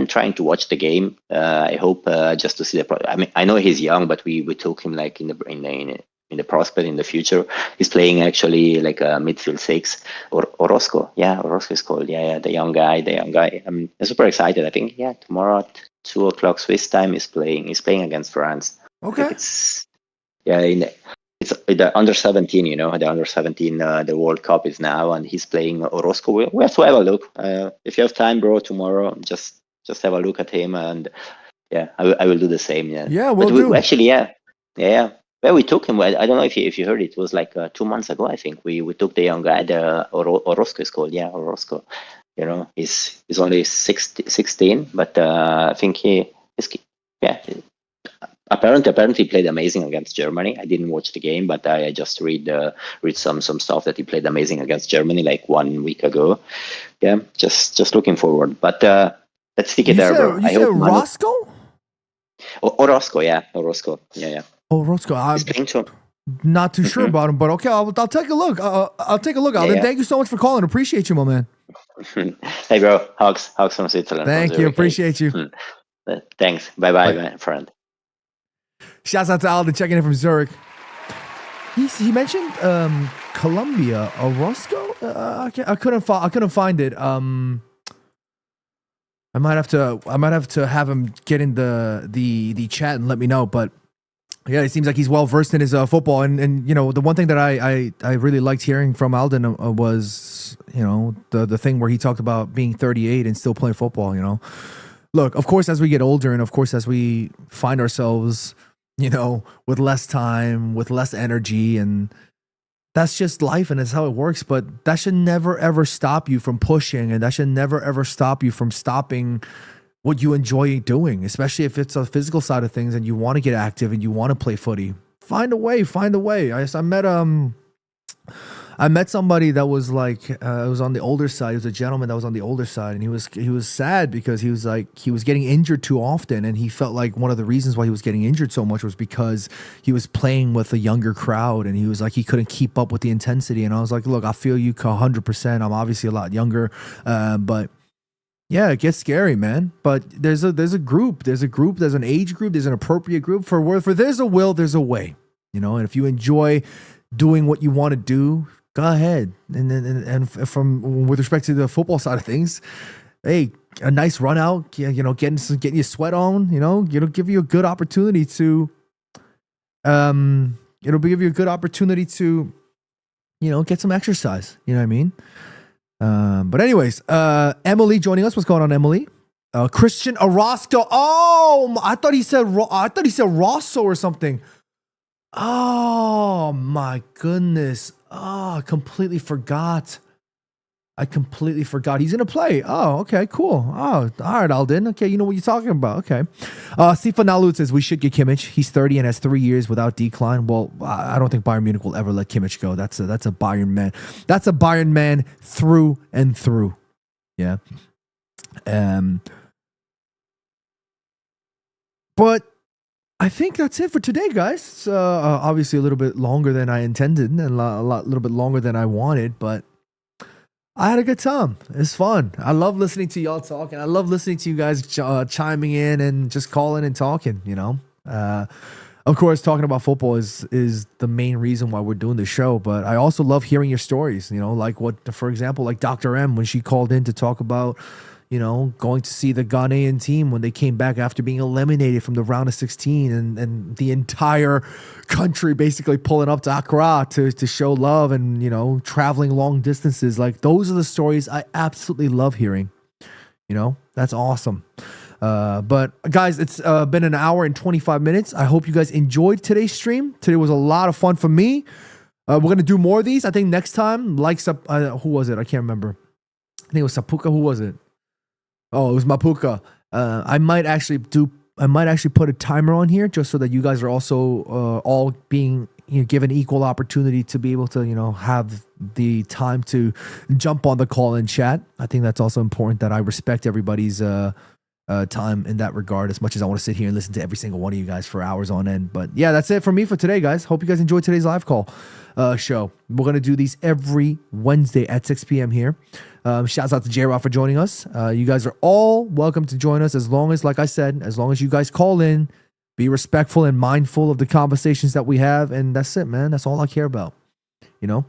trying to watch the game. I hope just to see the. I mean, I know he's young, but we took him like in the prospect in the future. He's playing actually like a midfield 6 or Orozco. Yeah, Orozco is called. Yeah, the young guy. I'm super excited. I think tomorrow at 2:00 Swiss time he's playing against France. Okay. It's the under 17. You know, the under 17. The World Cup is now, and he's playing Orozco. We have to have a look. If you have time, bro, tomorrow, just have a look at him, and I will do the same. Yeah, we'll do. Actually, yeah. Well, we took him. I don't know if you heard it. It was like 2 months ago, I think. We took the young guy. The Orozco is called. Yeah, Orozco. You know, he's only 16, but I think Apparently, he played amazing against Germany. I didn't watch the game, but I just read some stuff that he played amazing against Germany like 1 week ago. Yeah, just looking forward. But let's stick it there, bro. You said Orozco? Orozco, yeah, Orozco, yeah. Orozco, I'm not too sure about him, but okay, I'll take a look. I'll take a look. Alden, thank you so much for calling. Appreciate you, my man. Hey, bro, hugs from Switzerland. Thank you, appreciate you. Thanks. Bye, my friend. Shouts out to Alden checking in from Zurich. He mentioned Colombia, Orozco. I couldn't find it. I might have to have him get in the chat and let me know. But yeah, it seems like he's well versed in his football. And you know, the one thing that I really liked hearing from Alden was, you know, the thing where he talked about being 38 and still playing football. You know, look, of course, as we get older and of course as we find ourselves, you know, with less time, with less energy, and that's just life and it's how it works. But that should never, ever stop you from pushing, and that should never, ever stop you from stopping what you enjoy doing, especially if it's a physical side of things and you want to get active and you want to play footy. Find a way. I met somebody that was like, it was on the older side. It was a gentleman that was on the older side, and he was sad because he was getting injured too often, and he felt like one of the reasons why he was getting injured so much was because he was playing with a younger crowd, and he was like he couldn't keep up with the intensity. And I was like, look, I feel you 100%. I'm obviously a lot younger, but yeah, it gets scary, man. But there's a group, there's an age group, there's an appropriate group for there's a will, there's a way, you know. And if you enjoy doing what you want to do, go ahead. And from with respect to the football side of things, hey, a nice run out, you know, getting your sweat on, you know, it'll give you a good opportunity to, you know, get some exercise. You know what I mean? But anyways, Emily joining us. What's going on, Emily? Christian Orozco. Oh, I thought he said Rosso or something. Oh my goodness. Oh, I completely forgot. He's gonna play. Oh, okay, cool. Oh, all right, Alden. Okay, you know what you're talking about. Okay. Sifa Nalut says we should get Kimmich. He's 30 and has 3 years without decline. Well, I don't think Bayern Munich will ever let Kimmich go. That's a Bayern man. That's a Bayern man through and through. Yeah. But I think that's it for today, guys. It's obviously a little bit longer than I intended and a little bit longer than I wanted, but I had a good time. It's fun. I love listening to y'all talking. I love listening to you guys chiming in and just calling and talking, you know. Of course, talking about football is the main reason why we're doing the show, but I also love hearing your stories, you know, like for example, like Dr. M, when she called in to talk about, you know, going to see the Ghanaian team when they came back after being eliminated from the round of 16 and the entire country basically pulling up to Accra to show love and, you know, traveling long distances. Like, those are the stories I absolutely love hearing. You know, that's awesome. But guys, it's been an hour and 25 minutes. I hope you guys enjoyed today's stream. Today was a lot of fun for me. We're going to do more of these. I think next time, who was it? I can't remember. I think it was Sapuka. Who was it? Oh, it was Mapuka. I might actually put a timer on here just so that you guys are also all being, you know, given equal opportunity to be able to, you know, have the time to jump on the call and chat. I think that's also important that I respect everybody's time in that regard, as much as I want to sit here and listen to every single one of you guys for hours on end. But yeah, that's it for me for today, guys. Hope you guys enjoyed today's live call show. We're going to do these every Wednesday at 6 p.m. here. Shouts out to J-Rock for joining us. You guys are all welcome to join us as long as, like I said, as long as you guys call in, be respectful and mindful of the conversations that we have. And that's it, man. That's all I care about, you know?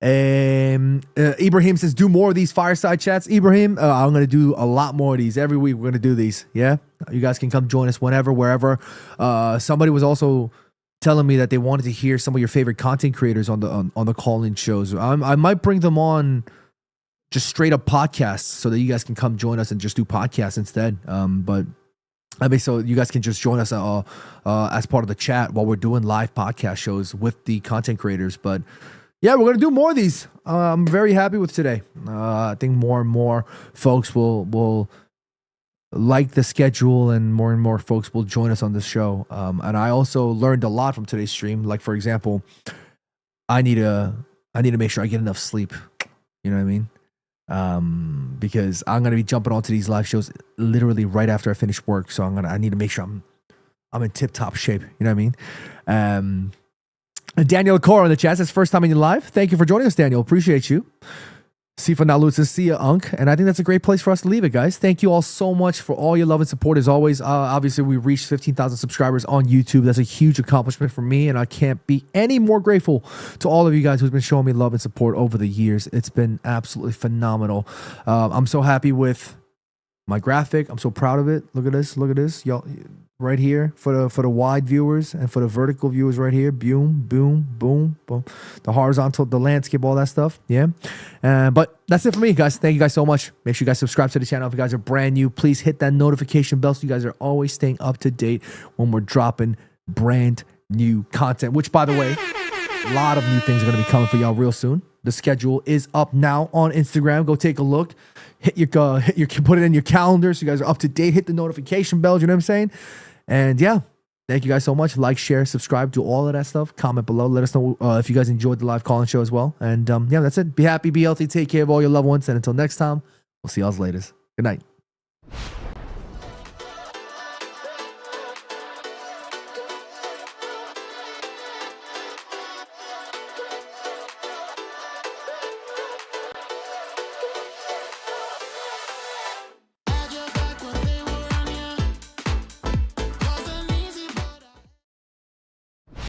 Ibrahim says, do more of these fireside chats. Ibrahim, I'm going to do a lot more of these every week. We're going to do these. Yeah. You guys can come join us whenever, wherever. Somebody was also telling me that they wanted to hear some of your favorite content creators on the call-in shows. I might bring them on just straight up podcasts so that you guys can come join us and just do podcasts instead. But I mean, so you guys can just join us as part of the chat while we're doing live podcast shows with the content creators. But yeah, we're going to do more of these. I'm very happy with today. I think more and more folks will like the schedule, and more folks will join us on this show. And I also learned a lot from today's stream. Like, for example, I need to make sure I get enough sleep. You know what I mean? Because I'm going to be jumping onto these live shows literally right after I finish work. So I need to make sure I'm in tip top shape. You know what I mean? Daniel Cora in the chat says, first time in your live. Thank you for joining us, Daniel. Appreciate you. Sifa Nalut says, see ya, Unk. And I think that's a great place for us to leave it, guys. Thank you all so much for all your love and support as always. Obviously, we reached 15,000 subscribers on YouTube. That's a huge accomplishment for me, and I can't be any more grateful to all of you guys who's been showing me love and support over the years. It's been absolutely phenomenal. I'm so happy with my graphic. I'm so proud of it. Look at this. Y'all right here for the wide viewers and for the vertical viewers right here. Boom, boom, boom, boom. The horizontal, the landscape, all that stuff. Yeah. But that's it for me, guys. Thank you guys so much. Make sure you guys subscribe to the channel. If you guys are brand new, please hit that notification bell so you guys are always staying up to date when we're dropping brand new content, which, by the way, a lot of new things are going to be coming for y'all real soon. The schedule is up now on Instagram. Go take a look. Put it in your calendar so you guys are up to date. Hit the notification bell. You know what I'm saying? And yeah, thank you guys so much. Like, share, subscribe, do all of that stuff. Comment below. Let us know if you guys enjoyed the live call-in show as well. And yeah, that's it. Be happy, be healthy, take care of all your loved ones. And until next time, we'll see y'all later. Good night.